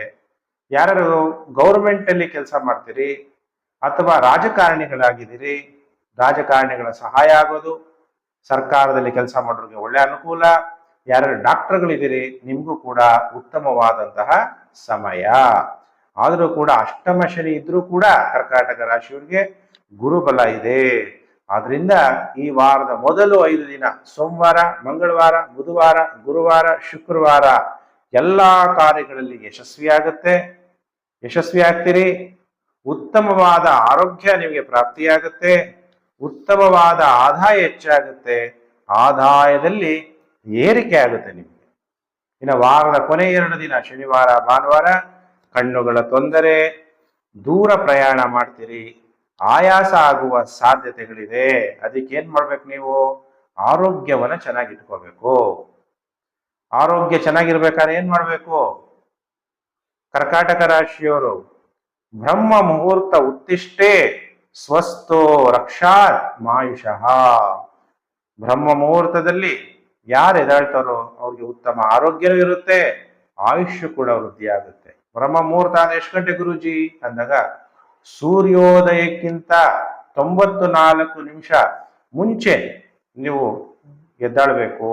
ಯಾರ್ಯಾರು ಗೌರ್ಮೆಂಟ್ ಅಲ್ಲಿ ಕೆಲಸ ಮಾಡ್ತೀರಿ ಅಥವಾ ರಾಜಕಾರಣಿಗಳಾಗಿದ್ದೀರಿ, ರಾಜಕಾರಣಿಗಳ ಸಹಾಯ ಆಗೋದು. ಸರ್ಕಾರದಲ್ಲಿ ಕೆಲಸ ಮಾಡೋರಿಗೆ ಒಳ್ಳೆ ಅನುಕೂಲ. ಯಾರ್ಯಾರು ಡಾಕ್ಟರ್ಗಳಿದ್ದೀರಿ, ನಿಮಗೂ ಕೂಡ ಉತ್ತಮವಾದಂತಹ ಸಮಯ. ಆದರೂ ಕೂಡ ಅಷ್ಟಮ ಶನಿ ಇದ್ರೂ ಕೂಡ ಕರ್ಕಾಟಕ ರಾಶಿಯವರಿಗೆ ಗುರುಬಲ ಇದೆ. ಆದ್ರಿಂದ ಈ ವಾರದ ಮೊದಲು 5 ದಿನ ಸೋಮವಾರ, ಮಂಗಳವಾರ, ಬುಧವಾರ, ಗುರುವಾರ, ಶುಕ್ರವಾರ ಎಲ್ಲಾ ಕಾರ್ಯಗಳಲ್ಲಿ ಯಶಸ್ವಿ ಆಗ್ತೀರಿ. ಉತ್ತಮವಾದ ಆರೋಗ್ಯ ನಿಮಗೆ ಪ್ರಾಪ್ತಿಯಾಗುತ್ತೆ. ಉತ್ತಮವಾದ ಆದಾಯ ಹೆಚ್ಚಾಗುತ್ತೆ. ಆದಾಯದಲ್ಲಿ ಏರಿಕೆ ಆಗುತ್ತೆ ನಿಮಗೆ. ಇನ್ನು ವಾರದ ಕೊನೆ 2 ದಿನ ಶನಿವಾರ, ಭಾನುವಾರ ಕಣ್ಣುಗಳ ತೊಂದರೆ, ದೂರ ಪ್ರಯಾಣ ಮಾಡ್ತೀರಿ, ಆಯಾಸ ಆಗುವ ಸಾಧ್ಯತೆಗಳಿದೆ. ಅದಕ್ಕೆ ಏನ್ ಮಾಡ್ಬೇಕು? ನೀವು ಆರೋಗ್ಯವನ್ನ ಚೆನ್ನಾಗಿಟ್ಕೋಬೇಕು. ಆರೋಗ್ಯ ಚೆನ್ನಾಗಿರ್ಬೇಕಾದ್ರೆ ಏನ್ ಮಾಡ್ಬೇಕು? ಕರ್ಕಾಟಕ ರಾಶಿಯವರು ಬ್ರಹ್ಮ ಮುಹೂರ್ತ ಉತ್ತಿಷ್ಟೇ ಸ್ವಸ್ಥೋ ರಕ್ಷಾತ್ ಮಾಯುಷಃ. ಬ್ರಹ್ಮ ಮುಹೂರ್ತದಲ್ಲಿ ಯಾರು ಎದಾಳ್ತಾರೋ ಅವ್ರಿಗೆ ಉತ್ತಮ ಆರೋಗ್ಯವೂ ಇರುತ್ತೆ, ಆಯುಷ್ಯ ಕೂಡ ವೃದ್ಧಿ ಆಗುತ್ತೆ. ಬ್ರಹ್ಮ ಮುಹೂರ್ತ ಅಂದ್ರೆ ಎಷ್ಟು ಗಂಟೆ ಗುರುಜಿ ಅಂದಾಗ, ಸೂರ್ಯೋದಯಕ್ಕಿಂತ 94 ನಿಮಿಷ ಮುಂಚೆ ನೀವು ಎದ್ದಾಳ್ಬೇಕು.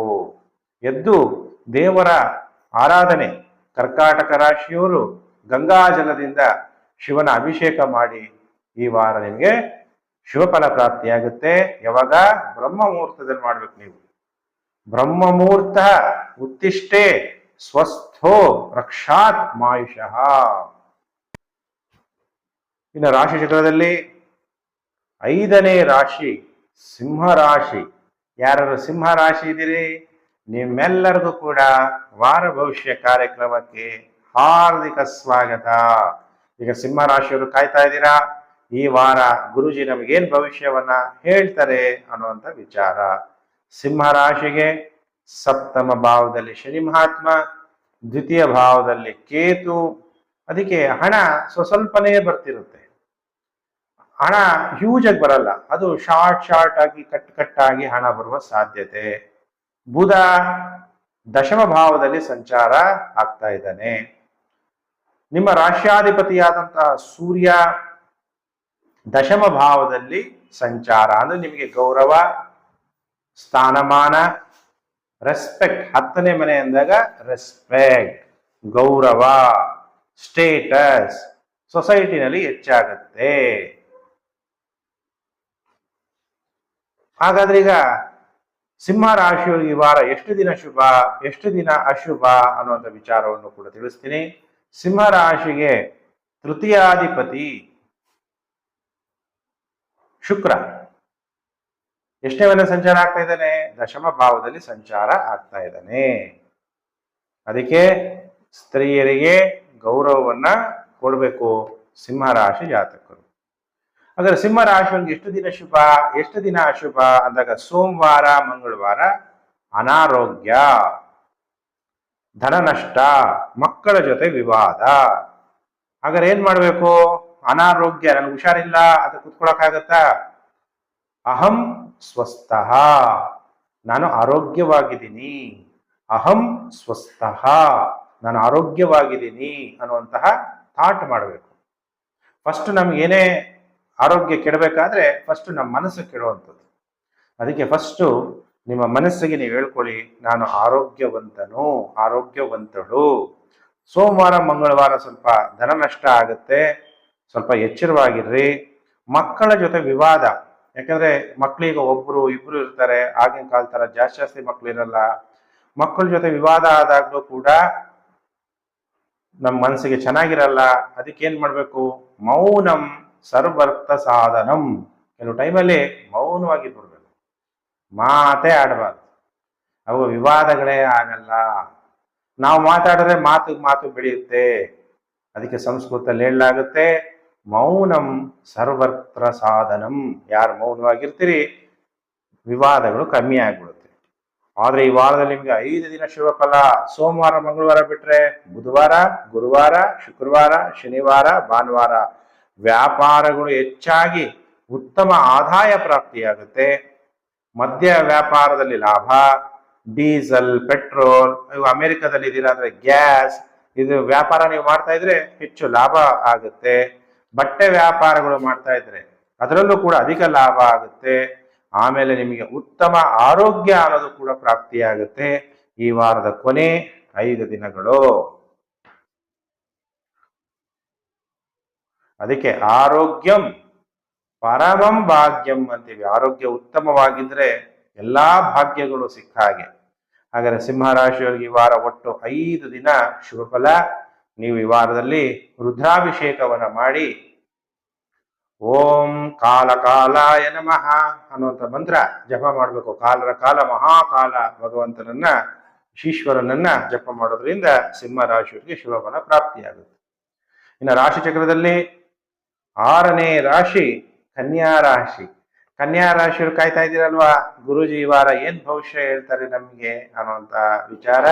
ಎದ್ದು ದೇವರ ಆರಾಧನೆ, ಕರ್ಕಾಟಕ ರಾಶಿಯವರು ಗಂಗಾಜಲದಿಂದ ಶಿವನ ಅಭಿಷೇಕ ಮಾಡಿ ಈ ವಾರ ನಿಮಗೆ ಶಿವಫಲ ಪ್ರಾಪ್ತಿಯಾಗುತ್ತೆ. ಯಾವಾಗ? ಬ್ರಹ್ಮ ಮುಹೂರ್ತದಲ್ಲಿ ಮಾಡ್ಬೇಕು ನೀವು. ಬ್ರಹ್ಮ ಮುಹೂರ್ತ ಉತ್ತಿಷ್ಟೇ ಸ್ವಸ್ಥೋ ರಕ್ಷಾತ್ ಮಾಯುಷಃ. ಇನ್ನು ರಾಶಿ ಚಕ್ರದಲ್ಲಿ 5ನೇ ರಾಶಿ ಸಿಂಹ ರಾಶಿ. ಯಾರು ಸಿಂಹ ರಾಶಿ ಇದ್ದೀರಿ, ನಿಮ್ಮೆಲ್ಲರಿಗೂ ಕೂಡ ವಾರ ಭವಿಷ್ಯ ಕಾರ್ಯಕ್ರಮಕ್ಕೆ ಹಾರ್ದಿಕ ಸ್ವಾಗತ. ಈಗ ಸಿಂಹ ರಾಶಿಯವರು ಕಾಯ್ತಾ ಇದ್ದೀರಾ, ಈ ವಾರ ಗುರುಜಿ ನಮಗೇನ್ ಭವಿಷ್ಯವನ್ನ ಹೇಳ್ತಾರೆ ಅನ್ನುವಂಥ ವಿಚಾರ. ಸಿಂಹ ರಾಶಿಗೆ 7ಮ ಭಾವದಲ್ಲಿ ಶನಿ ಮಹಾತ್ಮ, 2ಯ ಭಾವದಲ್ಲಿ ಕೇತು. ಅದಕ್ಕೆ ಹಣ ಸ್ವಲ್ಪನೇ ಬರ್ತಿರುತ್ತೆ. ಹಣ ಹ್ಯೂಜ್ ಆಗಿ ಬರಲ್ಲ, ಅದು ಶಾರ್ಟ್ ಆಗಿ ಕಟ್ಟಾಗಿ ಹಣ ಬರುವ ಸಾಧ್ಯತೆ. ಬುಧ 10ಮ ಭಾವದಲ್ಲಿ ಸಂಚಾರ ಆಗ್ತಾ ಇದ್ದಾನೆ. ನಿಮ್ಮ ರಾಶ್ಯಾಧಿಪತಿಯಾದಂತಹ ಸೂರ್ಯ 10ಮ ಭಾವದಲ್ಲಿ ಸಂಚಾರ ಅಂದ್ರೆ ನಿಮಗೆ ಗೌರವ, ಸ್ಥಾನಮಾನ, ರೆಸ್ಪೆಕ್ಟ್. 10ನೇ ಮನೆ ಅಂದಾಗ ರೆಸ್ಪೆಕ್ಟ್, ಗೌರವ, ಸ್ಟೇಟಸ್ ಸೊಸೈಟಿನಲ್ಲಿ ಹೆಚ್ಚಾಗತ್ತೆ. ಹಾಗಾದ್ರೆ ಈಗ ಸಿಂಹ ರಾಶಿಯವರಿಗೆ ಈ ವಾರ ಎಷ್ಟು ದಿನ ಶುಭ, ಎಷ್ಟು ದಿನ ಅಶುಭ ಅನ್ನುವಂಥ ವಿಚಾರವನ್ನು ಕೂಡ ತಿಳಿಸ್ತೀನಿ. ಸಿಂಹ ರಾಶಿಗೆ 3ಯಾಧಿಪತಿ ಶುಕ್ರ ಎಷ್ಟನೇ ಮನೆ ಸಂಚಾರ ಆಗ್ತಾ ಇದ್ದಾನೆ? 10ಮ ಭಾವದಲ್ಲಿ ಸಂಚಾರ ಆಗ್ತಾ ಇದ್ದಾನೆ. ಅದಕ್ಕೆ ಸ್ತ್ರೀಯರಿಗೆ ಗೌರವವನ್ನ ಕೊಡಬೇಕು ಸಿಂಹ ರಾಶಿ ಜಾತಕರು. ಹಾಗಾದ್ರೆ ಸಿಂಹ ರಾಶಿಯವರಿಗೆ ಎಷ್ಟು ದಿನ ಶುಭ, ಎಷ್ಟು ದಿನ ಅಶುಭ ಅಂದಾಗ, ಸೋಮವಾರ, ಮಂಗಳವಾರ ಅನಾರೋಗ್ಯ, ಧನ ನಷ್ಟ, ಮಕ್ಕಳ ಜೊತೆ ವಿವಾದ. ಹಾಗಾದ್ರೆ ಏನ್ ಮಾಡ್ಬೇಕು? ಅನಾರೋಗ್ಯ, ನನಗೆ ಹುಷಾರಿಲ್ಲ ಅಂತ ಕುತ್ಕೊಳಕ್ಕಾಗತ್ತಾ? ಅಹಂ ಸ್ವಸ್ಥಃ, ನಾನು ಆರೋಗ್ಯವಾಗಿದ್ದೀನಿ. ಅಹಂ ಸ್ವಸ್ಥಃ, ನಾನು ಆರೋಗ್ಯವಾಗಿದ್ದೀನಿ ಅನ್ನುವಂತಹ ಥಾಟ್ ಮಾಡಬೇಕು. ಫಸ್ಟ್ ನಮ್ಗೇನೇ ಆರೋಗ್ಯ ಕೆಡಬೇಕಾದ್ರೆ ಫಸ್ಟ್ ನಮ್ಮ ಮನಸ್ಸು ಕೆಡುವಂಥದ್ದು. ಅದಕ್ಕೆ ಫಸ್ಟು ನಿಮ್ಮ ಮನಸ್ಸಿಗೆ ನೀವು ಹೇಳ್ಕೊಳ್ಳಿ, ನಾನು ಆರೋಗ್ಯವಂತನು, ಆರೋಗ್ಯವಂತಳು. ಸೋಮವಾರ, ಮಂಗಳವಾರ ಸ್ವಲ್ಪ ಧನ ನಷ್ಟ ಆಗುತ್ತೆ, ಸ್ವಲ್ಪ ಎಚ್ಚರವಾಗಿರ್ರಿ. ಮಕ್ಕಳ ಜೊತೆ ವಿವಾದ, ಯಾಕಂದ್ರೆ ಮಕ್ಕಳಿಗೆ 1-2 ಇರ್ತಾರೆ. ಆಗಿನ ಕಾಲ ತರ ಜಾಸ್ತಿ ಮಕ್ಕಳು ಇರಲ್ಲ. ಮಕ್ಕಳ ಜೊತೆ ವಿವಾದ ಆದಾಗಲೂ ಕೂಡ ನಮ್ಮ ಮನಸ್ಸಿಗೆ ಚೆನ್ನಾಗಿರಲ್ಲ. ಅದಕ್ಕೆ ಏನ್ ಮಾಡ್ಬೇಕು? ಮೌನಂ ಸರ್ವರ್ಥ ಸಾಧನಂ. ಕೆಲವು ಟೈಮಲ್ಲಿ ಮೌನವಾಗಿ ಬಿಡ್ಬೇಕು, ಮಾತೇ ಆಡಬಾರ್ದು. ಅವು ವಿವಾದಗಳೇ ಆಗಲ್ಲ. ನಾವು ಮಾತಾಡಿದ್ರೆ ಮಾತು ಬೆಳೆಯುತ್ತೆ. ಅದಕ್ಕೆ ಸಂಸ್ಕೃತದಲ್ಲಿ ಹೇಳಲಾಗುತ್ತೆ, ಮೌನಂ ಸರ್ವತ್ರ ಸಾಧನಂ. ಯಾರು ಮೌನವಾಗಿರ್ತೀರಿ ವಿವಾದಗಳು ಕಮ್ಮಿ ಆಗ್ಬಿಡುತ್ತೆ. ಆದ್ರೆ ಈ ವಾರದಲ್ಲಿ ನಿಮ್ಗೆ 5 ದಿನ ಶುಭ ಫಲ. ಸೋಮವಾರ ಮಂಗಳವಾರ ಬಿಟ್ರೆ ಬುಧವಾರ, ಗುರುವಾರ, ಶುಕ್ರವಾರ, ಶನಿವಾರ, ಭಾನುವಾರ ವ್ಯಾಪಾರಗಳು ಹೆಚ್ಚಾಗಿ ಉತ್ತಮ ಆದಾಯ ಪ್ರಾಪ್ತಿಯಾಗುತ್ತೆ. ಮದ್ಯ ವ್ಯಾಪಾರದಲ್ಲಿ ಲಾಭ, ಡೀಸೆಲ್, ಪೆಟ್ರೋಲ್, ಇವು ಅಮೆರಿಕದಲ್ಲಿ ಇದ್ದೀರಾ ಅಂದ್ರೆ ಗ್ಯಾಸ್, ಇದು ವ್ಯಾಪಾರ ನೀವು ಮಾಡ್ತಾ ಇದ್ರೆ ಹೆಚ್ಚು ಲಾಭ ಆಗುತ್ತೆ. ಬಟ್ಟೆ ವ್ಯಾಪಾರಗಳು ಮಾಡ್ತಾ ಇದ್ರೆ ಅದರಲ್ಲೂ ಕೂಡ ಅಧಿಕ ಲಾಭ ಆಗುತ್ತೆ. ಆಮೇಲೆ ನಿಮಗೆ ಉತ್ತಮ ಆರೋಗ್ಯ ಅನ್ನೋದು ಕೂಡ ಪ್ರಾಪ್ತಿಯಾಗುತ್ತೆ ಈ ವಾರದ ಕೊನೆ 5 ದಿನಗಳು. ಅದಕ್ಕೆ ಆರೋಗ್ಯಂ ಪರಮಂ ಭಾಗ್ಯಂ ಅಂತೀವಿ. ಆರೋಗ್ಯ ಉತ್ತಮವಾಗಿದ್ರೆ ಎಲ್ಲಾ ಭಾಗ್ಯಗಳು ಸಿಕ್ಕ ಹಾಗೆ. ಹಾಗಾದ್ರೆ ಸಿಂಹರಾಶಿಯವರಿಗೆ ಈ ವಾರ ಒಟ್ಟು 5 ದಿನ ಶುಭ ಫಲ. ನೀವು ಈ ವಾರದಲ್ಲಿ ರುದ್ರಾಭಿಷೇಕವನ್ನ ಮಾಡಿ ಓಂ ಕಾಲ ಕಾಲಾಯ ನಮಃ ಅನ್ನುವಂಥ ಮಂತ್ರ ಜಪ ಮಾಡಬೇಕು. ಕಾಲರ ಕಾಲ ಮಹಾಕಾಲ ಭಗವಂತನನ್ನ, ಈಶ್ವರನನ್ನ ಜಪ ಮಾಡೋದ್ರಿಂದ ಸಿಂಹರಾಶಿಯವರಿಗೆ ಶುಭ ಫಲ ಪ್ರಾಪ್ತಿಯಾಗುತ್ತೆ. ಇನ್ನು ರಾಶಿ ಚಕ್ರದಲ್ಲಿ 6ನೇ ರಾಶಿ ಕನ್ಯಾ ರಾಶಿ. ಕನ್ಯಾ ರಾಶಿಯವರು ಕಾಯ್ತಾ ಇದ್ದೀರಲ್ವಾ, ಗುರುಜಿ ಈ ವಾರ ಏನ್ ಭವಿಷ್ಯ ಹೇಳ್ತಾರೆ ನಮ್ಗೆ ಅನ್ನುವಂತ ವಿಚಾರ.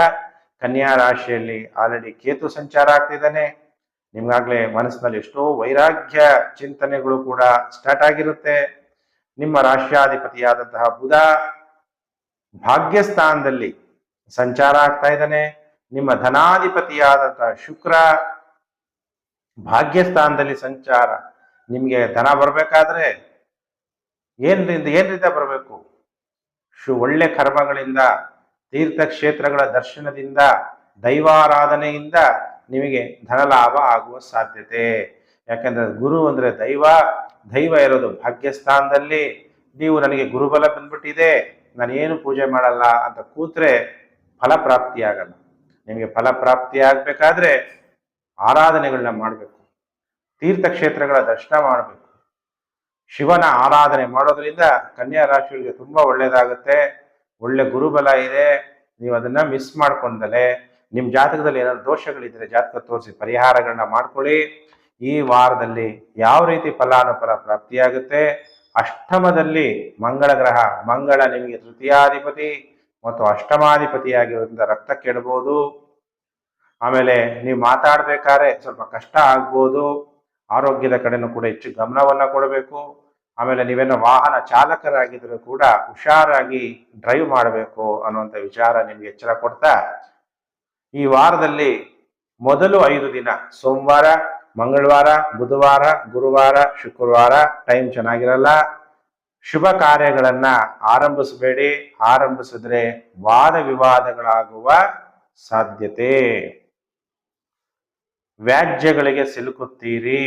ಕನ್ಯಾ ರಾಶಿಯಲ್ಲಿ ಆಲ್ರೆಡಿ ಕೇತು ಸಂಚಾರ ಆಗ್ತಿದ್ದಾನೆ. ನಿಮ್ಗಾಗ್ಲೇ ಮನಸ್ಸಿನಲ್ಲಿ ಎಷ್ಟೋ ವೈರಾಗ್ಯ ಚಿಂತನೆಗಳು ಕೂಡ ಸ್ಟಾರ್ಟ್ ಆಗಿರುತ್ತೆ. ನಿಮ್ಮ ರಾಷ್ಟ್ರಾಧಿಪತಿಯಾದಂತಹ ಬುಧ ಭಾಗ್ಯಸ್ಥಾನದಲ್ಲಿ ಸಂಚಾರ ಆಗ್ತಾ ಇದ್ದಾನೆ. ನಿಮ್ಮ ಧನಾಧಿಪತಿಯಾದಂತಹ ಶುಕ್ರ ಭಾಗ್ಯಸ್ಥಾನದಲ್ಲಿ ಸಂಚಾರ. ನಿಮ್ಗೆ ಧನ ಬರ್ಬೇಕಾದ್ರೆ ಏನ್ರಿಂದ ಬರಬೇಕು? ಒಳ್ಳೆ ಕರ್ಮಗಳಿಂದ, ತೀರ್ಥಕ್ಷೇತ್ರಗಳ ದರ್ಶನದಿಂದ, ದೈವಾರಾಧನೆಯಿಂದ ನಿಮಗೆ ಧನಲಾಭ ಆಗುವ ಸಾಧ್ಯತೆ. ಯಾಕಂದ್ರೆ ಗುರು ಅಂದ್ರೆ ದೈವ ಇರೋದು ಭಾಗ್ಯಸ್ಥಾನದಲ್ಲಿ. ನೀವು ನನಗೆ ಗುರುಬಲ ಬಂದ್ಬಿಟ್ಟಿದೆ, ನಾನು ಏನು ಪೂಜೆ ಮಾಡಲ್ಲ ಅಂತ ಕೂತ್ರೆ ಫಲಪ್ರಾಪ್ತಿ ಆಗಲ್ಲ. ನಿಮಗೆ ಫಲಪ್ರಾಪ್ತಿ ಆಗ್ಬೇಕಾದ್ರೆ ಆರಾಧನೆಗಳನ್ನ ಮಾಡಬೇಕು, ತೀರ್ಥಕ್ಷೇತ್ರಗಳ ದರ್ಶನ ಮಾಡಬೇಕು, ಶಿವನ ಆರಾಧನೆ ಮಾಡೋದ್ರಿಂದ ಕನ್ಯಾ ರಾಶಿಯವರಿಗೆ ತುಂಬಾ ಒಳ್ಳೇದಾಗುತ್ತೆ. ಒಳ್ಳೆ ಗುರುಬಲ ಇದೆ. ನೀವು ಅದನ್ನ ಮಿಸ್ ಮಾಡ್ಕೊಂಡಲೆ ನಿಮ್ಮ ಜಾತಕದಲ್ಲಿ ಏನಾದ್ರು ದೋಷಗಳಿದ್ರೆ ಜಾತಕ ತೋರಿಸಿ ಪರಿಹಾರಗಳನ್ನ ಮಾಡ್ಕೊಳ್ಳಿ. ಈ ವಾರದಲ್ಲಿ ಯಾವ ರೀತಿ ಫಲಾನುಫಲ ಪ್ರಾಪ್ತಿಯಾಗುತ್ತೆ? ಅಷ್ಟಮದಲ್ಲಿ ಮಂಗಳ ಗ್ರಹ, ಮಂಗಳ ನಿಮಗೆ ತೃತೀಯಾಧಿಪತಿ ಮತ್ತು ಅಷ್ಟಮಾಧಿಪತಿಯಾಗಿರೋದ್ರಿಂದ ರಕ್ತ ಕೆಡಬಹುದು. ಆಮೇಲೆ ನೀವು ಮಾತಾಡ್ಬೇಕಾದ್ರೆ ಸ್ವಲ್ಪ ಕಷ್ಟ ಆಗ್ಬೋದು. ಆರೋಗ್ಯದ ಕಡೆನೂ ಕೂಡ ಹೆಚ್ಚು ಗಮನವನ್ನ ಕೊಡಬೇಕು. ಆಮೇಲೆ ನೀವೇನೋ ವಾಹನ ಚಾಲಕರಾಗಿದ್ರು ಕೂಡ ಹುಷಾರಾಗಿ ಡ್ರೈವ್ ಮಾಡಬೇಕು ಅನ್ನುವಂಥ ವಿಚಾರ ನಿಮ್ಗೆ ಎಚ್ಚರ ಕೊಡ್ತಾ, ಈ ವಾರದಲ್ಲಿ ಮೊದಲು 5 ದಿನ ಸೋಮವಾರ, ಮಂಗಳವಾರ, ಬುಧವಾರ, ಗುರುವಾರ, ಶುಕ್ರವಾರ ಟೈಮ್ ಚೆನ್ನಾಗಿರಲ್ಲ. ಶುಭ ಕಾರ್ಯಗಳನ್ನ ಆರಂಭಿಸಬೇಡಿ. ಆರಂಭಿಸಿದ್ರೆ ವಾದ ವಿವಾದಗಳಾಗುವ ಸಾಧ್ಯತೆ, ವ್ಯಾಜ್ಯಗಳಿಗೆ ಸಿಲುಕುತ್ತೀರಿ,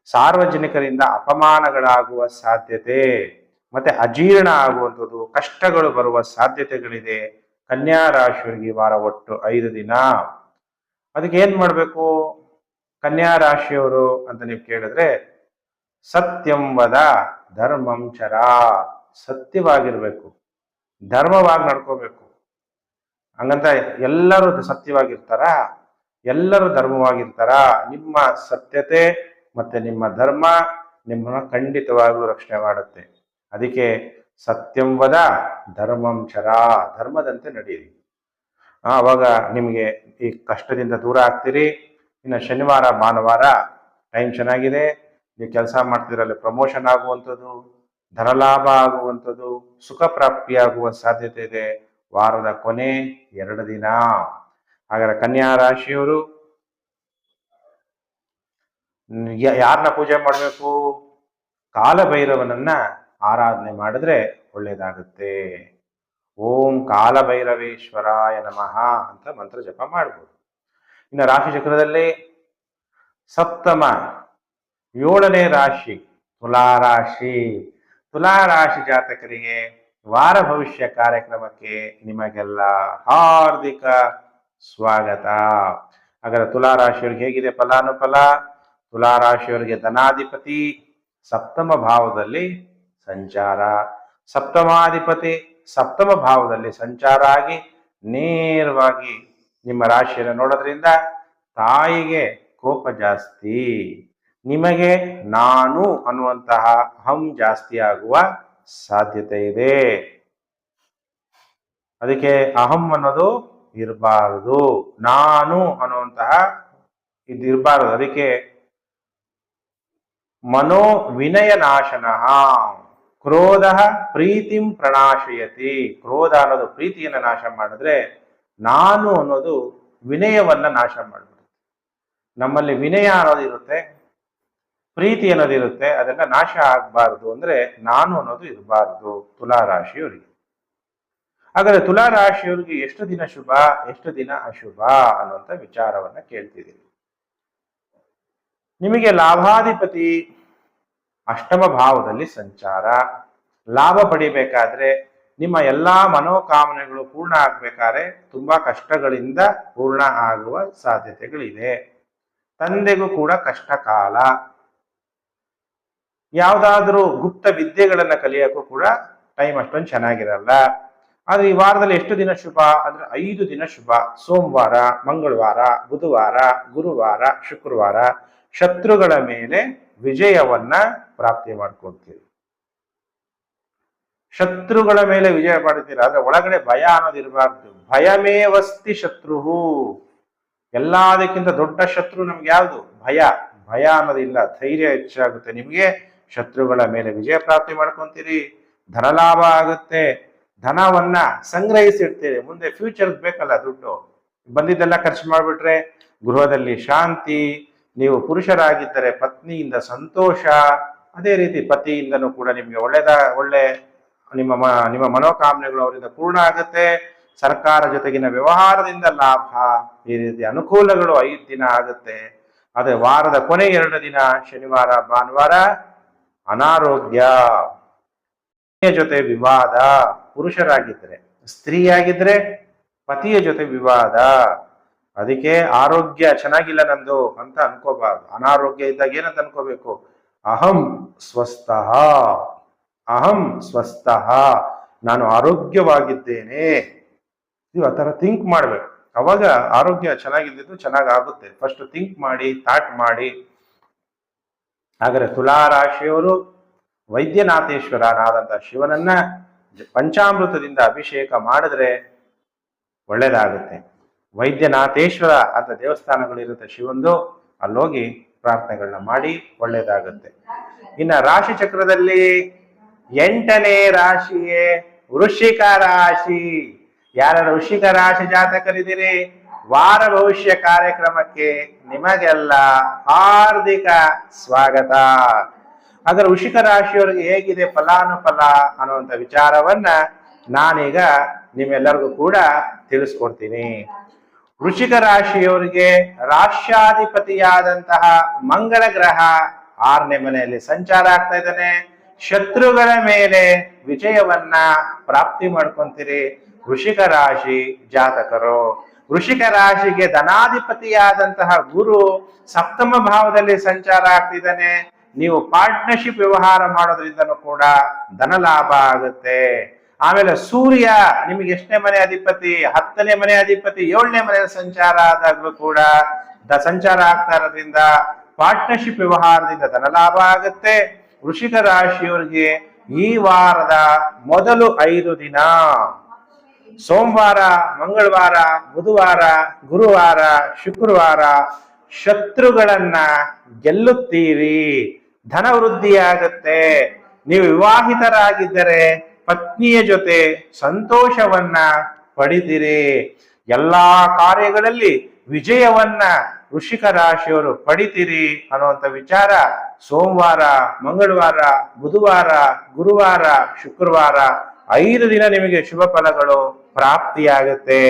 ಸಾರ್ವಜನಿಕರಿಂದ ಅಪಮಾನಗಳಾಗುವ ಸಾಧ್ಯತೆ, ಮತ್ತೆ ಅಜೀರ್ಣ ಆಗುವಂಥದ್ದು, ಕಷ್ಟಗಳು ಬರುವ ಸಾಧ್ಯತೆಗಳಿದೆ. ಕನ್ಯಾ ರಾಶಿಯವರಿಗೆ ವಾರ ಒಟ್ಟು 5 ದಿನ. ಅದಕ್ಕೆ ಏನ್ ಮಾಡ್ಬೇಕು ಕನ್ಯಾ ರಾಶಿಯವರು ಅಂತ ನೀವು ಕೇಳಿದ್ರೆ, ಸತ್ಯಂ ವದ ಧರ್ಮಂ ಚರ. ಸತ್ಯವಾಗಿರ್ಬೇಕು, ಧರ್ಮವಾಗಿ ನಡ್ಕೋಬೇಕು. ಹಂಗಂತ ಎಲ್ಲರೂ ಸತ್ಯವಾಗಿರ್ತಾರ? ಎಲ್ಲರೂ ಧರ್ಮವಾಗಿರ್ತಾರ? ನಿಮ್ಮ ಸತ್ಯತೆ ಮತ್ತೆ ನಿಮ್ಮ ಧರ್ಮ ನಿಮ್ಮನ್ನ ಖಂಡಿತವಾಗ್ಲೂ ರಕ್ಷಣೆ ಮಾಡುತ್ತೆ. ಅದಕ್ಕೆ ಸತ್ಯಂ ವದ ಧರ್ಮಂ ಚರ, ಧರ್ಮದಂತೆ ನಡೆಯಿರಿ. ಅವಾಗ ನಿಮಗೆ ಈ ಕಷ್ಟದಿಂದ ದೂರ ಆಗ್ತೀರಿ. ಇನ್ನು ಶನಿವಾರ ಭಾನುವಾರ ಟೈಮ್ ಚೆನ್ನಾಗಿದೆ. ನೀವು ಕೆಲಸ ಮಾಡ್ತಿದ್ರಲ್ಲಿ ಪ್ರಮೋಷನ್ ಆಗುವಂಥದ್ದು, ಧನಲಾಭ ಆಗುವಂಥದ್ದು, ಸುಖ ಪ್ರಾಪ್ತಿಯಾಗುವ ಸಾಧ್ಯತೆ ಇದೆ. ವಾರದ ಕೊನೆ 2 ದಿನ. ಹಾಗಾದ್ರೆ ಕನ್ಯಾ ರಾಶಿಯವರು ಯಾರನ್ನ ಪೂಜೆ ಮಾಡಬೇಕು? ಕಾಲಭೈರವನನ್ನ ಆರಾಧನೆ ಮಾಡಿದ್ರೆ ಒಳ್ಳೇದಾಗುತ್ತೆ. ಓಂ ಕಾಲಭೈರವೇಶ್ವರಾಯ ನಮಃ ಅಂತ ಮಂತ್ರ ಜಪ ಮಾಡ್ಬೋದು. ಇನ್ನು ರಾಶಿ ಚಕ್ರದಲ್ಲಿ ಸಪ್ತಮ 7ನೇ ರಾಶಿ ತುಲಾರಾಶಿ. ತುಲಾರಾಶಿ ಜಾತಕರಿಗೆ ವಾರ ಭವಿಷ್ಯ ಕಾರ್ಯಕ್ರಮಕ್ಕೆ ನಿಮಗೆಲ್ಲ ಹಾರ್ದಿಕ ಸ್ವಾಗತ. ಹಾಗಾದ್ರೆ ತುಲಾರಾಶಿಯವರಿಗೆ ಹೇಗಿದೆ ಫಲಾನುಫಲ? ತುಲಾರಾಶಿಯವರಿಗೆ ಧನಾಧಿಪತಿ ಸಪ್ತಮ ಭಾವದಲ್ಲಿ ಸಂಚಾರ, ಸಪ್ತಮಾಧಿಪತಿ ಸಪ್ತಮ ಭಾವದಲ್ಲಿ ಸಂಚಾರ ಆಗಿ ನೇರವಾಗಿ ನಿಮ್ಮ ರಾಶಿಯನ್ನು ನೋಡೋದ್ರಿಂದ ತಾಯಿಗೆ ಕೋಪ ಜಾಸ್ತಿ, ನಿಮಗೆ ನಾನು ಅನ್ನುವಂತಹ ಅಹಂ ಜಾಸ್ತಿ ಆಗುವ ಸಾಧ್ಯತೆ ಇದೆ. ಅದಕ್ಕೆ ಅಹಂ ಅನ್ನೋದು ಇರಬಾರದು, ನಾನು ಅನ್ನುವಂತಹ ಇದು ಇರಬಾರದು. ಅದಕ್ಕೆ ಮನೋ ವಿನಯ ನಾಶನಃ ಕ್ರೋಧ ಪ್ರೀತಿಂ ಪ್ರಣಾಶಯತಿ. ಕ್ರೋಧ ಅನ್ನೋದು ಪ್ರೀತಿಯನ್ನು ನಾಶ ಮಾಡಿದ್ರೆ ನಾನು ಅನ್ನೋದು ವಿನಯವನ್ನ ನಾಶ ಮಾಡ್ಬಿಡುತ್ತೆ. ನಮ್ಮಲ್ಲಿ ವಿನಯ ಅನ್ನೋದು ಇರುತ್ತೆ, ಪ್ರೀತಿ ಅನ್ನೋದು ಇರುತ್ತೆ, ಅದೆಲ್ಲ ನಾಶ ಆಗ್ಬಾರ್ದು ಅಂದ್ರೆ ನಾನು ಅನ್ನೋದು ಇರಬಾರ್ದು ತುಲಾರಾಶಿಯವರಿಗೆ. ಹಾಗಾದ್ರೆ ತುಲಾರಾಶಿಯವರಿಗೆ ಎಷ್ಟು ದಿನ ಶುಭ, ಎಷ್ಟು ದಿನ ಅಶುಭ ಅನ್ನುವಂಥ ವಿಚಾರವನ್ನ ಕೇಳ್ತಿದ್ದೀವಿ. ನಿಮಗೆ ಲಾಭಾಧಿಪತಿ ಅಷ್ಟಮ ಭಾವದಲ್ಲಿ ಸಂಚಾರ. ಲಾಭ ಪಡಿಬೇಕಾದ್ರೆ ನಿಮ್ಮ ಎಲ್ಲಾ ಮನೋಕಾಮನೆಗಳು ಪೂರ್ಣ ಆಗ್ಬೇಕಾದ್ರೆ ತುಂಬಾ ಕಷ್ಟಗಳಿಂದ ಪೂರ್ಣ ಆಗುವ ಸಾಧ್ಯತೆಗಳಿದೆ. ತಂದೆಗೂ ಕೂಡ ಕಷ್ಟ ಕಾಲ. ಯಾವುದಾದ್ರೂ ಗುಪ್ತ ವಿದ್ಯೆಗಳನ್ನ ಕಲಿಯೋಕ್ಕೂ ಕೂಡ ಟೈಮ್ ಅಷ್ಟೊಂದು ಚೆನ್ನಾಗಿರಲ್ಲ. ಆದ್ರೆ ಈ ವಾರದಲ್ಲಿ ಎಷ್ಟು ದಿನ ಶುಭ ಅಂದ್ರೆ 5 ದಿನ ಶುಭ. ಸೋಮವಾರ, ಮಂಗಳವಾರ, ಬುಧವಾರ, ಗುರುವಾರ, ಶುಕ್ರವಾರ ಶತ್ರುಗಳ ಮೇಲೆ ವಿಜಯವನ್ನ ಪ್ರಾಪ್ತಿ ಮಾಡ್ಕೊಳ್ತೀರಿ. ಶತ್ರುಗಳ ಮೇಲೆ ವಿಜಯ ಪಡ್ತೀರ. ಆದ್ರೆ ಒಳಗಡೆ ಭಯ ಅನ್ನೋದಿರಬಾರ್ದು. ಭಯಮೇವಸ್ತಿ ಶತ್ರುಹು. ಎಲ್ಲದಕ್ಕಿಂತ ದೊಡ್ಡ ಶತ್ರು ನಮ್ಗೆ ಯಾವುದು? ಭಯ. ಭಯ ಅನ್ನೋದಿಲ್ಲ, ಧೈರ್ಯ ಹೆಚ್ಚಾಗುತ್ತೆ. ನಿಮ್ಗೆ ಶತ್ರುಗಳ ಮೇಲೆ ವಿಜಯ ಪ್ರಾಪ್ತಿ ಮಾಡ್ಕೊಂತೀರಿ. ಧನಲಾಭ ಆಗುತ್ತೆ. ಧನವನ್ನ ಸಂಗ್ರಹಿಸಿಡ್ತೀರಿ. ಮುಂದೆ ಫ್ಯೂಚರ್ ಬೇಕಲ್ಲ ದುಡ್ಡು. ಬಂದಿದ್ದೆಲ್ಲ ಖರ್ಚು ಮಾಡ್ಬಿಟ್ರೆ ಗೃಹದಲ್ಲಿ ಶಾಂತಿ. ನೀವು ಪುರುಷರಾಗಿದ್ದರೆ ಪತ್ನಿಯಿಂದ ಸಂತೋಷ. ಅದೇ ರೀತಿ ಪತಿಯಿಂದನೂ ಕೂಡ ನಿಮ್ಗೆ ಒಳ್ಳೆ ನಿಮ್ಮ ಮನೋಕಾಮನೆಗಳು ಅವರಿಂದ ಪೂರ್ಣ ಆಗುತ್ತೆ. ಸರ್ಕಾರ ಜೊತೆಗಿನ ವ್ಯವಹಾರದಿಂದ ಲಾಭ. ಈ ರೀತಿ ಅನುಕೂಲಗಳು 5 ದಿನ ಆಗುತ್ತೆ. ಅದೇ ವಾರದ ಕೊನೆ 2 ದಿನ ಶನಿವಾರ ಭಾನುವಾರ ಅನಾರೋಗ್ಯ, ಜೊತೆ ವಿವಾದ. ಪುರುಷರಾಗಿದ್ರೆ, ಸ್ತ್ರೀಯಾಗಿದ್ರೆ ಪತಿಯ ಜೊತೆ ವಿವಾದ. ಅದಕ್ಕೆ ಆರೋಗ್ಯ ಚೆನ್ನಾಗಿಲ್ಲ ನಂದು ಅಂತ ಅನ್ಕೋಬಾರ್ದು. ಅನಾರೋಗ್ಯ ಇದ್ದಾಗ ಏನಂತ ಅನ್ಕೋಬೇಕು? ಅಹಂ ಸ್ವಸ್ಥಃ, ಅಹಂ ಸ್ವಸ್ಥಃ, ನಾನು ಆರೋಗ್ಯವಾಗಿದ್ದೇನೆ. ನೀವು ಆ ಥರ ಥಿಂಕ್ ಮಾಡ್ಬೇಕು. ಅವಾಗ ಆರೋಗ್ಯ ಚೆನ್ನಾಗಿದ್ದು ಚೆನ್ನಾಗಾಗುತ್ತೆ. ಫಸ್ಟ್ ಥಿಂಕ್ ಮಾಡಿ, ಥಾಟ್ ಮಾಡಿ. ಹಾಗಾದ್ರೆ ತುಲಾರಾಶಿಯವರು ವೈದ್ಯನಾಥೇಶ್ವರನಾದಂಥ ಶಿವನನ್ನ ಪಂಚಾಮೃತದಿಂದ ಅಭಿಷೇಕ ಮಾಡಿದ್ರೆ ಒಳ್ಳೇದಾಗುತ್ತೆ. ವೈದ್ಯನಾಥೇಶ್ವರ ಅಂತ ದೇವಸ್ಥಾನಗಳಿರುತ್ತೆ ಶಿವಂದು, ಅಲ್ಲೋಗಿ ಪ್ರಾರ್ಥನೆಗಳನ್ನ ಮಾಡಿ ಒಳ್ಳೇದಾಗುತ್ತೆ. ಇನ್ನ ರಾಶಿ ಚಕ್ರದಲ್ಲಿ 8ನೇ ರಾಶಿಯೇ ವೃಶ್ಚಿಕ ರಾಶಿ. ಯಾರ ವೃಶ್ಚಿಕ ರಾಶಿ ಜಾತಕರಿದ್ದೀರಿ, ವಾರ ಭವಿಷ್ಯ ಕಾರ್ಯಕ್ರಮಕ್ಕೆ ನಿಮಗೆಲ್ಲ ಹಾರ್ದಿಕ ಸ್ವಾಗತ. ಹಾಗಾದ್ರೆ ವೃಶ್ಚಿಕ ರಾಶಿಯವರಿಗೆ ಹೇಗಿದೆ ಫಲಾನುಫಲ ಅನ್ನುವಂಥ ವಿಚಾರವನ್ನ ನಾನೀಗ ನಿಮ್ಮೆಲ್ಲರಿಗೂ ಕೂಡ ತಿಳಿಸ್ಕೊಡ್ತೀನಿ. ವೃಶ್ಚಿಕ ರಾಶಿಯವರಿಗೆ ರಾಶ್ಯಾಧಿಪತಿಯಾದಂತಹ ಮಂಗಳ ಗ್ರಹ 6ನೇ ಮನೆಯಲ್ಲಿ ಸಂಚಾರ ಆಗ್ತಾ ಇದ್ದಾನೆ. ಶತ್ರುಗಳ ಮೇಲೆ ವಿಜಯವನ್ನ ಪ್ರಾಪ್ತಿ ಮಾಡ್ಕೊಂತೀರಿ ವೃಶ್ಚಿಕ ರಾಶಿ ಜಾತಕರು. ವೃಶ್ಚಿಕ ರಾಶಿಗೆ ಧನಾಧಿಪತಿಯಾದಂತಹ ಗುರು ಸಪ್ತಮ ಭಾವದಲ್ಲಿ ಸಂಚಾರ ಆಗ್ತಿದ್ದಾನೆ. ನೀವು ಪಾರ್ಟ್ನರ್ಶಿಪ್ ವ್ಯವಹಾರ ಮಾಡೋದ್ರಿಂದನೂ ಕೂಡ ಧನ ಲಾಭ ಆಗುತ್ತೆ. ಆಮೇಲೆ ಸೂರ್ಯ ನಿಮಗೆ ಎಷ್ಟನೇ ಮನೆ ಅಧಿಪತಿ? 10ನೇ ಮನೆ ಅಧಿಪತಿ. 7ನೇ ಮನೆ ಸಂಚಾರ ಆದಾಗ್ಲೂ ಕೂಡ ಸಂಚಾರ ಆಗ್ತಾ ಇರೋದ್ರಿಂದ ಪಾರ್ಟ್ನರ್ಶಿಪ್ ವ್ಯವಹಾರದಿಂದ ಧನ ಲಾಭ ಆಗುತ್ತೆ. ವೃಶ್ಚಿಕ ರಾಶಿಯವರಿಗೆ ಈ ವಾರದ ಮೊದಲು 5 ದಿನ ಸೋಮವಾರ, ಮಂಗಳವಾರ, ಬುಧವಾರ, ಗುರುವಾರ, ಶುಕ್ರವಾರ ಶತ್ರುಗಳನ್ನ ಗೆಲ್ಲುತ್ತೀರಿ. ಧನ ವೃದ್ಧಿಯಾಗುತ್ತೆ. ನೀವು ವಿವಾಹಿತರಾಗಿದ್ದರೆ ಪತ್ನಿಯ ಜೊತೆ ಸಂತೋಷವನ್ನ ಪಡಿತೀರಿ. ಎಲ್ಲಾ ಕಾರ್ಯಗಳಲ್ಲಿ ವಿಜಯವನ್ನ ವೃಶ್ಚಿಕ ರಾಶಿಯವರು ಪಡಿತೀರಿ ಅನ್ನುವಂಥ ವಿಚಾರ ಸೋಮವಾರ, ಮಂಗಳವಾರ, ಬುಧವಾರ, ಗುರುವಾರ, ಶುಕ್ರವಾರ 5 ದಿನ ನಿಮಗೆ ಶುಭ ಫಲಗಳು ಪ್ರಾಪ್ತಿಯಾಗುತ್ತೆ.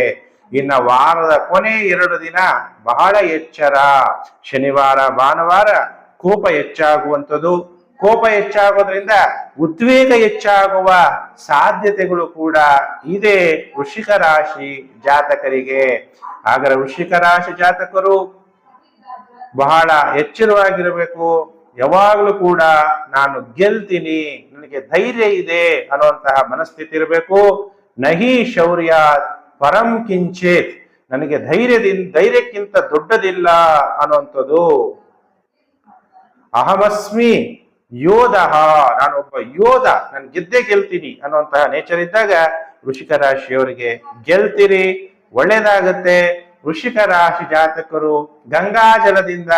ಇನ್ನ ವಾರದ ಕೊನೆ 2 ದಿನ ಬಹಳ ಎಚ್ಚರ. ಶನಿವಾರ ಭಾನುವಾರ ಕೋಪ ಹೆಚ್ಚಾಗುವಂಥದ್ದು, ಕೋಪ ಹೆಚ್ಚಾಗೋದ್ರಿಂದ ಉದ್ವೇಗ ಹೆಚ್ಚಾಗುವ ಸಾಧ್ಯತೆಗಳು ಕೂಡ ಇದೆ ವೃಶ್ಚಿಕ ರಾಶಿ ಜಾತಕರಿಗೆ. ಹಾಗಾದ್ರೆ ವೃಶ್ಚಿಕ ರಾಶಿ ಜಾತಕರು ಬಹಳ ಎಚ್ಚರವಾಗಿರಬೇಕು. ಯಾವಾಗಲೂ ಕೂಡ ನಾನು ಗೆಲ್ತೀನಿ, ನನಗೆ ಧೈರ್ಯ ಇದೆ ಅನ್ನುವಂತಹ ಮನಸ್ಥಿತಿ ಇರಬೇಕು. ನಹಿ ಶೌರ್ಯ ಪರಂ ಕಿಂಚಿತ್, ನನಗೆ ಧೈರ್ಯಕ್ಕಿಂತ ದೊಡ್ಡದಿಲ್ಲ ಅನ್ನುವಂಥದ್ದು. ಅಹಮಸ್ಮಿ ಯೋಧ, ನಾನೊಬ್ಬ ಯೋಧ, ನಾನು ಗೆದ್ದೇ ಗೆಲ್ತೀನಿ ಅನ್ನುವಂತಹ ನೇಚರ್ ಇದ್ದಾಗ ವೃಶ್ಚಿಕ ರಾಶಿಯವರಿಗೆ ಗೆಲ್ತೀರಿ, ಒಳ್ಳೇದಾಗತ್ತೆ. ವೃಶ್ಚಿಕ ರಾಶಿ ಜಾತಕರು ಗಂಗಾ ಜಲದಿಂದ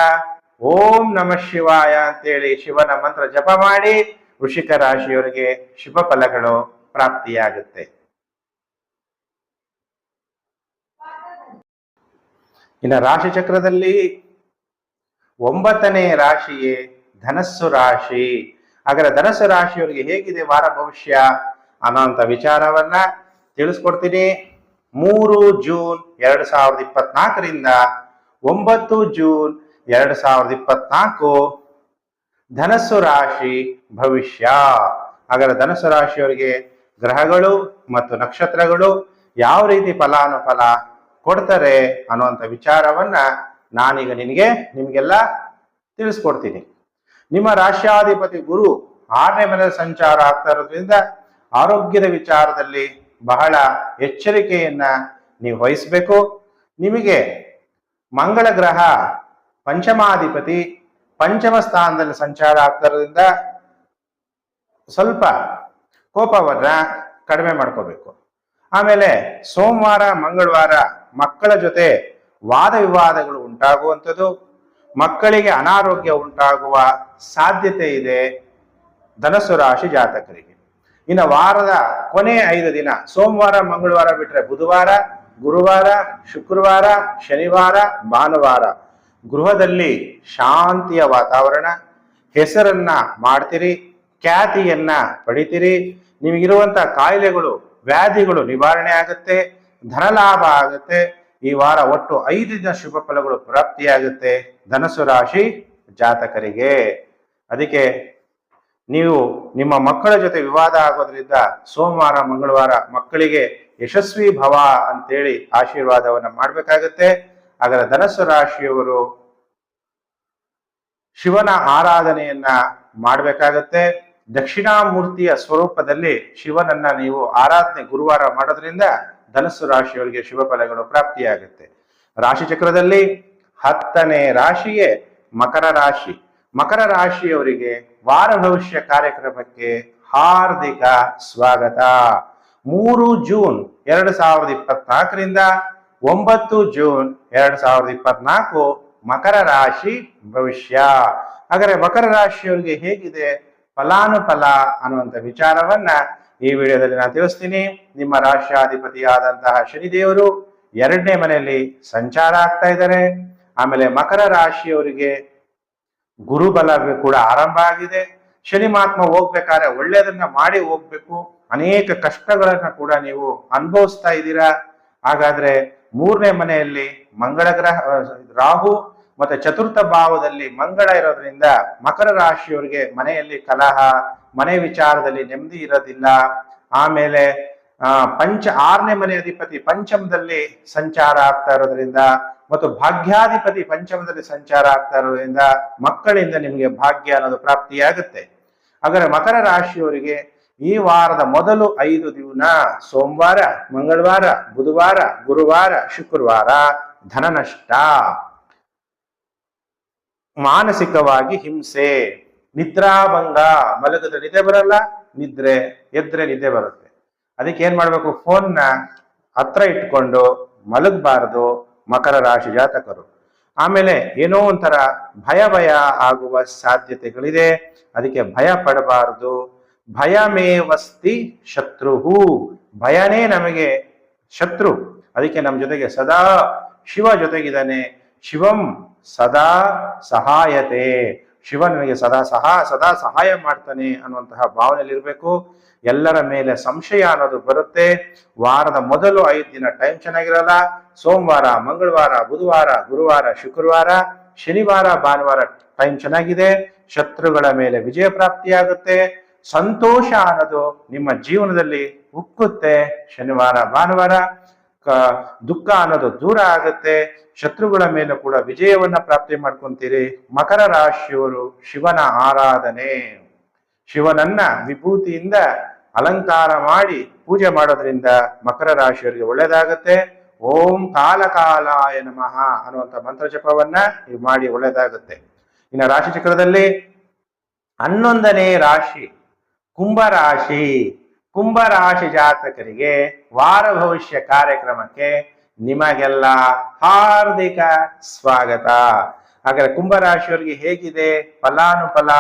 ಓಂ ನಮಃ ಶಿವಾಯ ಅಂತೇಳಿ ಶಿವನ ಮಂತ್ರ ಜಪ ಮಾಡಿ ವೃಶ್ಚಿಕ ರಾಶಿಯವರಿಗೆ ಶುಭ ಫಲಗಳು ಪ್ರಾಪ್ತಿಯಾಗುತ್ತೆ. ಇನ್ನು ರಾಶಿ ಚಕ್ರದಲ್ಲಿ 9ನೇ ರಾಶಿಯೇ ಧನಸ್ಸು ರಾಶಿ. ಹಾಗಾದ್ರೆ ಧನಸ್ಸು ರಾಶಿಯವರಿಗೆ ಹೇಗಿದೆ ವಾರ ಭವಿಷ್ಯ ಅನ್ನೋಂಥ ವಿಚಾರವನ್ನ ತಿಳಿಸ್ಕೊಡ್ತೀನಿ. 3 ಜೂನ್ 2024ರಿಂದ 9 ಜೂನ್ 2024 ಧನಸ್ಸು ರಾಶಿ ಭವಿಷ್ಯ. ಹಾಗಾದ್ರೆ ಧನಸ್ಸು ರಾಶಿಯವರಿಗೆ ಗ್ರಹಗಳು ಮತ್ತು ನಕ್ಷತ್ರಗಳು ಯಾವ ರೀತಿ ಫಲಾನುಫಲ ಕೊಡ್ತಾರೆ ಅನ್ನುವಂಥ ವಿಚಾರವನ್ನ ನಾನೀಗ ನಿಮಗೆಲ್ಲ ತಿಳಿಸ್ಕೊಡ್ತೀನಿ. ನಿಮ್ಮ ರಾಶ್ಯಾಧಿಪತಿ ಗುರು 6ನೇ ಮನೆಯ ಸಂಚಾರ ಆಗ್ತಾ ಇರೋದ್ರಿಂದ ಆರೋಗ್ಯದ ವಿಚಾರದಲ್ಲಿ ಬಹಳ ಎಚ್ಚರಿಕೆಯನ್ನ ನೀವು ವಹಿಸಬೇಕು. ನಿಮಗೆ ಮಂಗಳ ಗ್ರಹ ಪಂಚಮಾಧಿಪತಿ ಪಂಚಮ ಸ್ಥಾನದಲ್ಲಿ ಸಂಚಾರ ಆಗ್ತಾ ಇರೋದ್ರಿಂದ ಸ್ವಲ್ಪ ಕೋಪವನ್ನ ಕಡಿಮೆ ಮಾಡ್ಕೋಬೇಕು. ಆಮೇಲೆ ಸೋಮವಾರ ಮಂಗಳವಾರ ಮಕ್ಕಳ ಜೊತೆ ವಾದ ವಿವಾದಗಳು ಉಂಟಾಗುವಂಥದ್ದು, ಮಕ್ಕಳಿಗೆ ಅನಾರೋಗ್ಯ ಉಂಟಾಗುವ ಸಾಧ್ಯತೆ ಇದೆ ಧನಸ್ಸು ರಾಶಿ ಜಾತಕರಿಗೆ. ಇನ್ನು ವಾರದ ಕೊನೆ 5 ದಿನ ಸೋಮವಾರ ಮಂಗಳವಾರ ಬಿಟ್ರೆ ಬುಧವಾರ ಗುರುವಾರ ಶುಕ್ರವಾರ ಶನಿವಾರ ಭಾನುವಾರ ಗೃಹದಲ್ಲಿ ಶಾಂತಿಯ ವಾತಾವರಣ, ಹೆಸರನ್ನ ಮಾಡ್ತೀರಿ, ಖ್ಯಾತಿಯನ್ನ ಪಡಿತೀರಿ, ನಿಮಗಿರುವಂತ ಕಾಯಿಲೆಗಳು ವ್ಯಾಧಿಗಳು ನಿವಾರಣೆ ಆಗುತ್ತೆ, ಧನಲಾಭ ಆಗುತ್ತೆ. ಈ ವಾರ ಒಟ್ಟು 5 ದಿನ ಶುಭ ಫಲಗಳು ಪ್ರಾಪ್ತಿಯಾಗುತ್ತೆ ಧನಸ್ಸು ರಾಶಿ ಜಾತಕರಿಗೆ. ಅದಕ್ಕೆ ನೀವು ನಿಮ್ಮ ಮಕ್ಕಳ ಜೊತೆ ವಿವಾದ ಆಗೋದ್ರಿಂದ ಸೋಮವಾರ ಮಂಗಳವಾರ ಮಕ್ಕಳಿಗೆ ಯಶಸ್ವಿ ಭವ ಅಂತೇಳಿ ಆಶೀರ್ವಾದವನ್ನ ಮಾಡ್ಬೇಕಾಗತ್ತೆ. ಹಾಗಾದ್ರೆ ಧನಸ್ಸು ರಾಶಿಯವರು ಶಿವನ ಆರಾಧನೆಯನ್ನ ಮಾಡ್ಬೇಕಾಗತ್ತೆ. ದಕ್ಷಿಣಾಮೂರ್ತಿಯ ಸ್ವರೂಪದಲ್ಲಿ ಶಿವನನ್ನ ನೀವು ಆರಾಧನೆ ಗುರುವಾರ ಮಾಡೋದ್ರಿಂದ ಧನಸ್ಸು ರಾಶಿಯವರಿಗೆ ಶುಭ ಫಲಗಳು ಪ್ರಾಪ್ತಿಯಾಗುತ್ತೆ. ರಾಶಿ ಚಕ್ರದಲ್ಲಿ 10ನೇ ರಾಶಿಯೇ ಮಕರ ರಾಶಿ. ಮಕರ ರಾಶಿಯವರಿಗೆ ವಾರ ಭವಿಷ್ಯ ಕಾರ್ಯಕ್ರಮಕ್ಕೆ ಹಾರ್ದಿಕ ಸ್ವಾಗತ. 3 ಜೂನ್ 2024ರಿಂದ 9 ಜೂನ್ 2024 ಮಕರ ರಾಶಿ ಭವಿಷ್ಯ. ಹಾಗಾದ್ರೆ ಮಕರ ರಾಶಿಯವರಿಗೆ ಹೇಗಿದೆ ಫಲಾನುಫಲ ಅನ್ನುವಂಥ ವಿಚಾರವನ್ನ ಈ ವಿಡಿಯೋದಲ್ಲಿ ನಾನು ತಿಳಿಸ್ತೀನಿ. ನಿಮ್ಮ ರಾಶ್ಯಾಧಿಪತಿಯಾದಂತಹ ಶನಿದೇವರು 2ನೇ ಮನೆಯಲ್ಲಿ ಸಂಚಾರ ಆಗ್ತಾ ಇದ್ದಾರೆ. ಆಮೇಲೆ ಮಕರ ರಾಶಿಯವರಿಗೆ ಗುರುಬಲ ಕೂಡ ಆರಂಭ ಆಗಿದೆ. ಶನಿ ಮಹಾತ್ಮ ಹೋಗ್ಬೇಕಾದ್ರೆ ಒಳ್ಳೆಯದನ್ನ ಮಾಡಿ ಹೋಗ್ಬೇಕು. ಅನೇಕ ಕಷ್ಟಗಳನ್ನ ಕೂಡ ನೀವು ಅನುಭವಿಸ್ತಾ ಇದ್ದೀರಾ. ಹಾಗಾದ್ರೆ 3ನೇ ಮನೆಯಲ್ಲಿ ಮಂಗಳ ಗ್ರಹ ರಾಹು ಮತ್ತೆ 4ಥ ಭಾವದಲ್ಲಿ ಮಂಗಳ ಇರೋದ್ರಿಂದ ಮಕರ ರಾಶಿಯವರಿಗೆ ಮನೆಯಲ್ಲಿ ಕಲಹ, ಮನೆ ವಿಚಾರದಲ್ಲಿ ನೆಮ್ಮದಿ ಇರೋದಿಲ್ಲ. ಆಮೇಲೆ 6ನೇ ಮನೆ ಅಧಿಪತಿ ಪಂಚಮದಲ್ಲಿ ಸಂಚಾರ ಆಗ್ತಾ ಇರೋದ್ರಿಂದ ಮತ್ತು ಭಾಗ್ಯಾಧಿಪತಿ ಪಂಚಮದಲ್ಲಿ ಸಂಚಾರ ಆಗ್ತಾ ಇರೋದ್ರಿಂದ ಮಕ್ಕಳಿಂದ ನಿಮಗೆ ಭಾಗ್ಯ ಅನ್ನೋದು ಪ್ರಾಪ್ತಿಯಾಗುತ್ತೆ. ಹಾಗಾದ್ರೆ ಮಕರ ರಾಶಿಯವರಿಗೆ ಈ ವಾರದ ಮೊದಲು 5 ದಿನ ಸೋಮವಾರ ಮಂಗಳವಾರ ಬುಧವಾರ ಗುರುವಾರ ಶುಕ್ರವಾರ ಧನ ನಷ್ಟ, ಮಾನಸಿಕವಾಗಿ ಹಿಂಸೆ, ನಿದ್ರಾಭಂಗ, ಮಲಗದ ನಿದ್ದೆ ಬರಲ್ಲ, ಎದ್ರೆ ನಿದ್ದೆ ಬರುತ್ತೆ. ಅದಕ್ಕೆ ಏನ್ ಮಾಡ್ಬೇಕು, ಫೋನ್ನ ಹತ್ರ ಇಟ್ಕೊಂಡು ಮಲಗಬಾರದು ಮಕರ ರಾಶಿ ಜಾತಕರು. ಆಮೇಲೆ ಏನೋ ಒಂಥರ ಭಯ ಆಗುವ ಸಾಧ್ಯತೆಗಳಿದೆ. ಅದಕ್ಕೆ ಭಯ ಪಡಬಾರದು. ಭಯಮೇವಸ್ತಿ ಶತ್ರುಹು, ಭಯನೇ ನಮಗೆ ಶತ್ರು. ಅದಕ್ಕೆ ನಮ್ಮ ಜೊತೆಗೆ ಸದಾ ಶಿವ ಜೊತೆಗಿದ್ದಾನೆ. ಶಿವಂ ಸದಾ ಸಹಾಯತೆ, ಶಿವ ನನಗೆ ಸದಾ ಸಹಾಯ ಮಾಡ್ತಾನೆ ಅನ್ನುವಂತಹ ಭಾವನೆಯಲ್ಲಿ ಇರಬೇಕು. ಎಲ್ಲರ ಮೇಲೆ ಸಂಶಯ ಅನ್ನೋದು ಬರುತ್ತೆ. ವಾರದ ಮೊದಲು 5 ದಿನ ಟೈಮ್ ಚೆನ್ನಾಗಿರಲ್ಲ. ಸೋಮವಾರ ಮಂಗಳವಾರ ಬುಧವಾರ ಗುರುವಾರ ಶುಕ್ರವಾರ ಶನಿವಾರ ಭಾನುವಾರ ಟೈಮ್ ಚೆನ್ನಾಗಿದೆ. ಶತ್ರುಗಳ ಮೇಲೆ ವಿಜಯ ಪ್ರಾಪ್ತಿಯಾಗುತ್ತೆ. ಸಂತೋಷ ಅನ್ನೋದು ನಿಮ್ಮ ಜೀವನದಲ್ಲಿ ಉಕ್ಕುತ್ತೆ. ಶನಿವಾರ ಭಾನುವಾರ ದುಃಖ ಅನ್ನೋದು ದೂರ ಆಗುತ್ತೆ. ಶತ್ರುಗಳ ಮೇಲೆ ಕೂಡ ವಿಜಯವನ್ನ ಪ್ರಾಪ್ತಿ ಮಾಡ್ಕೊಂತೀರಿ. ಮಕರ ರಾಶಿಯವರು ಶಿವನ ಆರಾಧನೆ, ಶಿವನನ್ನ ವಿಭೂತಿಯಿಂದ ಅಲಂಕಾರ ಮಾಡಿ ಪೂಜೆ ಮಾಡೋದ್ರಿಂದ ಮಕರ ರಾಶಿಯವರಿಗೆ ಒಳ್ಳೇದಾಗತ್ತೆ. ಓಂ ಕಾಲಕಾಲಾಯ ನಮಃ ಅನ್ನುವಂಥ ಮಂತ್ರ ಜಪವನ್ನ ನೀವು ಮಾಡಿ ಒಳ್ಳೇದಾಗುತ್ತೆ. ಇನ್ನು ರಾಶಿ ಚಕ್ರದಲ್ಲಿ 11ನೇ ರಾಶಿ ಕುಂಭರಾಶಿ. ಕುಂಭರಾಶಿ ಜಾತಕರಿಗೆ ವಾರ ಭವಿಷ್ಯ ಕಾರ್ಯಕ್ರಮಕ್ಕೆ ನಿಮಗೆಲ್ಲ ಹಾರ್ದಿಕ ಸ್ವಾಗತ. ಹಾಗಾದ್ರೆ ಕುಂಭರಾಶಿಯವರಿಗೆ ಹೇಗಿದೆ ಫಲಾನುಫಲ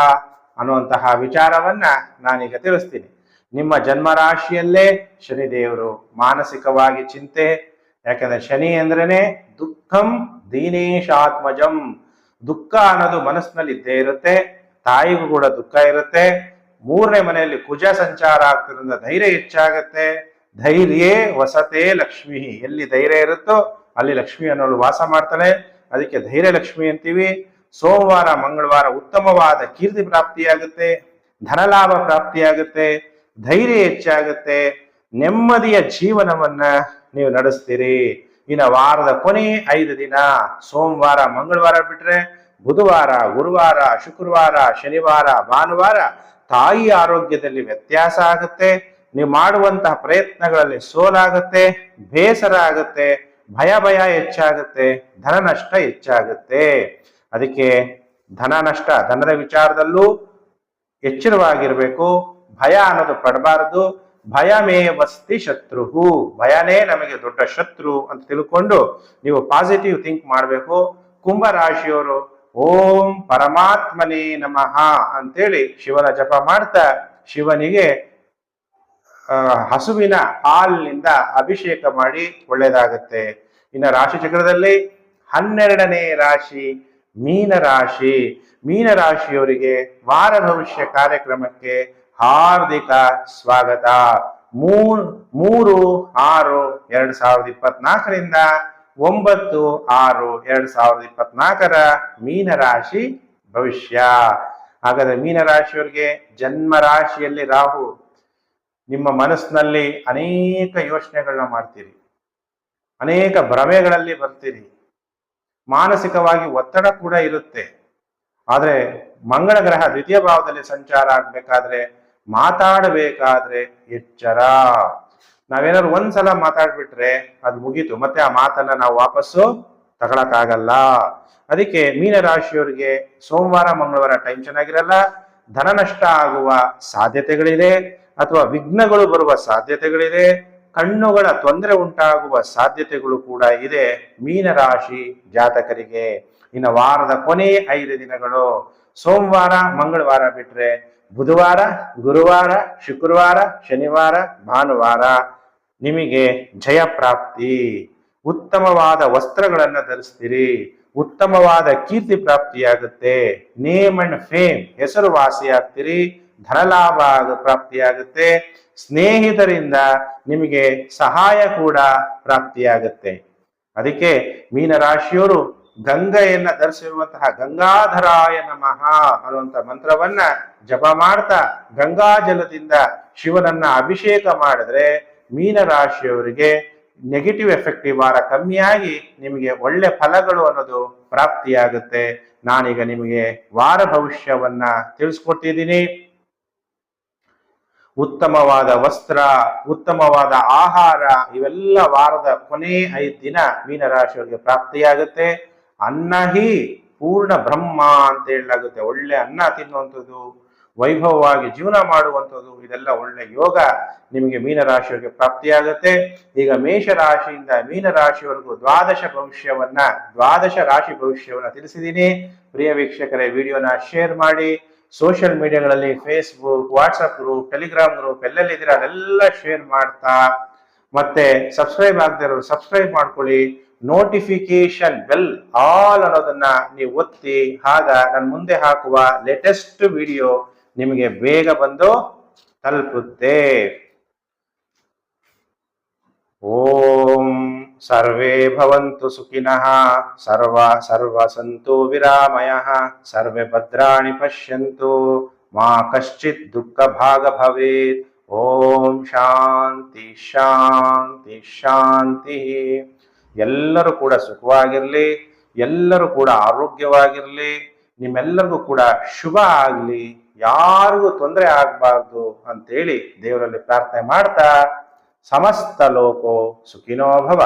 ಅನ್ನುವಂತಹ ವಿಚಾರವನ್ನ ನಾನೀಗ ತಿಳಿಸ್ತೀನಿ. ನಿಮ್ಮ ಜನ್ಮ ರಾಶಿಯಲ್ಲೇ ಶನಿದೇವರು ಮಾನಸಿಕವಾಗಿ ಚಿಂತೆ. ಯಾಕಂದ್ರೆ ಶನಿ ಅಂದ್ರೇನೆ ದುಃಖಂ ದೀನೇಶಾತ್ಮಜಂ. ದುಃಖ ಅನ್ನೋದು ಮನಸ್ಸಿನಲ್ಲಿ ಇದ್ದೇ ಇರುತ್ತೆ. ತಾಯಿಗೂ ಕೂಡ ದುಃಖ ಇರುತ್ತೆ. 3ನೇ ಮನೆಯಲ್ಲಿ ಕುಜ ಸಂಚಾರ ಆಗ್ತಿರೋದ್ರಿಂದ ಧೈರ್ಯ ಹೆಚ್ಚಾಗತ್ತೆ. ಧೈರ್ಯೇ ವಸತೆ ಲಕ್ಷ್ಮಿ. ಎಲ್ಲಿ ಧೈರ್ಯ ಇರುತ್ತೋ ಅಲ್ಲಿ ಲಕ್ಷ್ಮಿ ಅನ್ನೋಳು ವಾಸ ಮಾಡ್ತಾಳೆ. ಅದಕ್ಕೆ ಧೈರ್ಯ ಲಕ್ಷ್ಮಿ ಅಂತೀವಿ. ಸೋಮವಾರ ಮಂಗಳವಾರ ಉತ್ತಮವಾದ ಕೀರ್ತಿ ಪ್ರಾಪ್ತಿಯಾಗುತ್ತೆ, ಧನಲಾಭ ಪ್ರಾಪ್ತಿಯಾಗುತ್ತೆ, ಧೈರ್ಯ ಹೆಚ್ಚಾಗುತ್ತೆ, ನೆಮ್ಮದಿಯ ಜೀವನವನ್ನ ನೀವು ನಡೆಸ್ತೀರಿ. ಇನ್ನು ವಾರದ ಕೊನೆ 5 ದಿನ ಸೋಮವಾರ ಮಂಗಳವಾರ ಬಿಟ್ರೆ ಬುಧವಾರ ಗುರುವಾರ ಶುಕ್ರವಾರ ಶನಿವಾರ ಭಾನುವಾರ ತಾಯಿ ಆರೋಗ್ಯದಲ್ಲಿ ವ್ಯತ್ಯಾಸ ಆಗುತ್ತೆ. ನೀವು ಮಾಡುವಂತಹ ಪ್ರಯತ್ನಗಳಲ್ಲಿ ಸೋಲಾಗುತ್ತೆ, ಬೇಸರ ಆಗುತ್ತೆ, ಭಯ ಹೆಚ್ಚಾಗುತ್ತೆ, ಧನ ನಷ್ಟ ಹೆಚ್ಚಾಗುತ್ತೆ. ಅದಕ್ಕೆ ಧನ ನಷ್ಟ, ಧನದ ವಿಚಾರದಲ್ಲೂ ಎಚ್ಚರವಾಗಿರ್ಬೇಕು. ಭಯ ಅನ್ನೋದು ಪಡಬಾರದು. ಭಯಮೇ ವಸ್ತಿ ಶತ್ರುಹು. ಭಯನೇ ನಮಗೆ ದೊಡ್ಡ ಶತ್ರು ಅಂತ ತಿಳ್ಕೊಂಡು ನೀವು ಪಾಸಿಟಿವ್ ಥಿಂಕ್ ಮಾಡಬೇಕು. ಕುಂಭ ರಾಶಿಯವರು ಓಂ ಪರಮಾತ್ಮನೇ ನಮಃ ಅಂತೇಳಿ ಶಿವನ ಜಪ ಮಾಡ್ತಾ ಶಿವನಿಗೆ ಹಸುವಿನ ಹಾಲಿನಿಂದ ಅಭಿಷೇಕ ಮಾಡಿ ಒಳ್ಳೇದಾಗತ್ತೆ. ಇನ್ನು ರಾಶಿ ಚಕ್ರದಲ್ಲಿ 12ನೇ ರಾಶಿ ಮೀನರಾಶಿ. ಮೀನರಾಶಿಯವರಿಗೆ ವಾರ ಭವಿಷ್ಯ ಕಾರ್ಯಕ್ರಮಕ್ಕೆ ಹಾರ್ದಿಕ ಸ್ವಾಗತ. 3/6/2024ರಿಂದ 9/6/2024 ಮೀನರಾಶಿ ಭವಿಷ್ಯ. ಹಾಗಾದ್ರೆ ಮೀನರಾಶಿಯವರಿಗೆ ಜನ್ಮ ರಾಶಿಯಲ್ಲಿ ರಾಹು. ನಿಮ್ಮ ಮನಸ್ಸಿನಲ್ಲಿ ಅನೇಕ ಯೋಚನೆಗಳನ್ನ ಮಾಡ್ತೀರಿ, ಅನೇಕ ಭ್ರಮೆಗಳಲ್ಲಿ ಬರ್ತೀರಿ, ಮಾನಸಿಕವಾಗಿ ಒತ್ತಡ ಕೂಡ ಇರುತ್ತೆ. ಆದ್ರೆ ಮಂಗಳ ಗ್ರಹ 2ಯ ಭಾವದಲ್ಲಿ ಸಂಚಾರ ಆಗ್ಬೇಕಾದ್ರೆ, ಮಾತಾಡಬೇಕಾದ್ರೆ ಎಚ್ಚರ. ನಾವೇನಾದ್ರು ಒಂದ್ಸಲ ಮಾತಾಡ್ಬಿಟ್ರೆ ಅದು ಮುಗೀತು, ಮತ್ತೆ ಆ ಮಾತನ್ನ ನಾವು ವಾಪಸ್ಸು ತಗೊಳಕ್ಕಾಗಲ್ಲ. ಅದಕ್ಕೆ ಮೀನರಾಶಿಯವರಿಗೆ ಸೋಮವಾರ ಮಂಗಳವಾರ ಟೈಮ್ ಚೆನ್ನಾಗಿರಲ್ಲ. ಧನ ನಷ್ಟ ಆಗುವ ಸಾಧ್ಯತೆಗಳಿದೆ, ಅಥವಾ ವಿಘ್ನಗಳು ಬರುವ ಸಾಧ್ಯತೆಗಳಿದೆ, ಕಣ್ಣುಗಳ ತೊಂದರೆ ಉಂಟಾಗುವ ಸಾಧ್ಯತೆಗಳು ಕೂಡ ಇದೆ ಮೀನರಾಶಿ ಜಾತಕರಿಗೆ. ಇನ್ನು ವಾರದ ಕೊನೆ 5 ದಿನಗಳು ಸೋಮವಾರ ಮಂಗಳವಾರ ಬಿಟ್ರೆ ಬುಧವಾರ ಗುರುವಾರ ಶುಕ್ರವಾರ ಶನಿವಾರ ಭಾನುವಾರ ನಿಮಗೆ ಜಯ ಪ್ರಾಪ್ತಿ. ಉತ್ತಮವಾದ ವಸ್ತ್ರಗಳನ್ನ ಧರಿಸ್ತೀರಿ, ಉತ್ತಮವಾದ ಕೀರ್ತಿ ಪ್ರಾಪ್ತಿಯಾಗುತ್ತೆ, ನೇಮ್ ಅಂಡ್ ಫೇಮ್ ಹೆಸರುವಾಸಿಯಾಗ್ತೀರಿ, ಧನಲಾಭ ಪ್ರಾಪ್ತಿಯಾಗುತ್ತೆ, ಸ್ನೇಹಿತರಿಂದ ನಿಮಗೆ ಸಹಾಯ ಕೂಡ ಪ್ರಾಪ್ತಿಯಾಗುತ್ತೆ. ಅದಕ್ಕೆ ಮೀನರಾಶಿಯವರು ಗಂಗೆಯನ್ನ ಧರಿಸಿರುವಂತಹ ಗಂಗಾಧರಾಯ ನಮಃ ಅನ್ನುವಂಥ ಮಂತ್ರವನ್ನ ಜಪ ಮಾಡ್ತಾ ಗಂಗಾ ಜಲದಿಂದ ಶಿವನನ್ನ ಅಭಿಷೇಕ ಮಾಡಿದ್ರೆ ಮೀನರಾಶಿಯವರಿಗೆ ನೆಗೆಟಿವ್ ಎಫೆಕ್ಟ್ ಈ ವಾರ ಕಮ್ಮಿಯಾಗಿ ನಿಮಗೆ ಒಳ್ಳೆ ಫಲಗಳು ಅನ್ನೋದು ಪ್ರಾಪ್ತಿಯಾಗುತ್ತೆ. ನಾನೀಗ ನಿಮಗೆ ವಾರ ಭವಿಷ್ಯವನ್ನ ತಿಳಿಸ್ಕೊಟ್ಟಿದ್ದೀನಿ. ಉತ್ತಮವಾದ ವಸ್ತ್ರ, ಉತ್ತಮವಾದ ಆಹಾರ, ಇವೆಲ್ಲ ವಾರದ ಕೊನೆ 5 ದಿನ ಮೀನರಾಶಿಯವರಿಗೆ ಪ್ರಾಪ್ತಿಯಾಗುತ್ತೆ. ಅನ್ನ ಹಿ ಪೂರ್ಣ ಬ್ರಹ್ಮ ಅಂತ ಹೇಳಲಾಗುತ್ತೆ. ಒಳ್ಳೆ ಅನ್ನ ತಿನ್ನುವಂಥದ್ದು, ವೈಭವವಾಗಿ ಜೀವನ ಮಾಡುವಂಥದ್ದು, ಇದೆಲ್ಲ ಒಳ್ಳೆ ಯೋಗ ನಿಮಗೆ ಮೀನರಾಶಿಯವರಿಗೆ ಪ್ರಾಪ್ತಿಯಾಗುತ್ತೆ. ಈಗ ಮೇಷರಾಶಿಯಿಂದ ಮೀನರಾಶಿಯವರೆಗೂ ದ್ವಾದಶ ರಾಶಿ ಭವಿಷ್ಯವನ್ನ ತಿಳಿಸಿದ್ದೀನಿ. ಪ್ರಿಯ ವೀಕ್ಷಕರೇ, ವಿಡಿಯೋನ ಶೇರ್ ಮಾಡಿ. ಸೋಷಿಯಲ್ ಮೀಡಿಯಾಗಳಲ್ಲಿ Facebook, WhatsApp group, Telegram group ಎಲ್ಲೆಲ್ಲಿದ್ದೀರಾ ಅದೆಲ್ಲ ಶೇರ್ ಮಾಡ್ತಾ, ಮತ್ತೆ ಸಬ್ಸ್ಕ್ರೈಬ್ ಆಗದೆ ಇರೋರು ಸಬ್ಸ್ಕ್ರೈಬ್ ಮಾಡ್ಕೊಳ್ಳಿ. ನೋಟಿಫಿಕೇಶನ್ ಬೆಲ್ ಆಲ್ ಅನ್ನೋದನ್ನ ನೀವು ಒತ್ತಿ, ಆಗ ನಾನು ಮುಂದೆ ಹಾಕುವ ಲೇಟೆಸ್ಟ್ ವಿಡಿಯೋ ನಿಮಗೆ ಬೇಗ ಬಂದು ತಲುಪುತ್ತೆ. ಓಂ ಸರ್ವೇ ಭವಂತು ಸುಖಿನಃ ಸರ್ವ ಸಂತು ವಿರಾಮಯಃ ಸರ್ವೇ ಭದ್ರಾಣಿ ಪಶ್ಯಂತು ಮಾ ಕಶ್ಚಿತ್ ದುಃಖ ಭಾಗ ಭವೇತ್. ಓಂ ಶಾಂತಿ ಶಾಂತಿ ಶಾಂತಿ. ಎಲ್ಲರೂ ಕೂಡ ಸುಖವಾಗಿರ್ಲಿ, ಎಲ್ಲರೂ ಕೂಡ ಆರೋಗ್ಯವಾಗಿರ್ಲಿ, ನಿಮ್ಮೆಲ್ಲರಿಗೂ ಕೂಡ ಶುಭ ಆಗ್ಲಿ, ಯಾರಿಗೂ ತೊಂದರೆ ಆಗ್ಬಾರ್ದು ಅಂತೇಳಿ ದೇವರಲ್ಲಿ ಪ್ರಾರ್ಥನೆ ಮಾಡ್ತಾ ಸಮಸ್ತ ಲೋಕೋ ಸುಖಿನೋ ಭವ.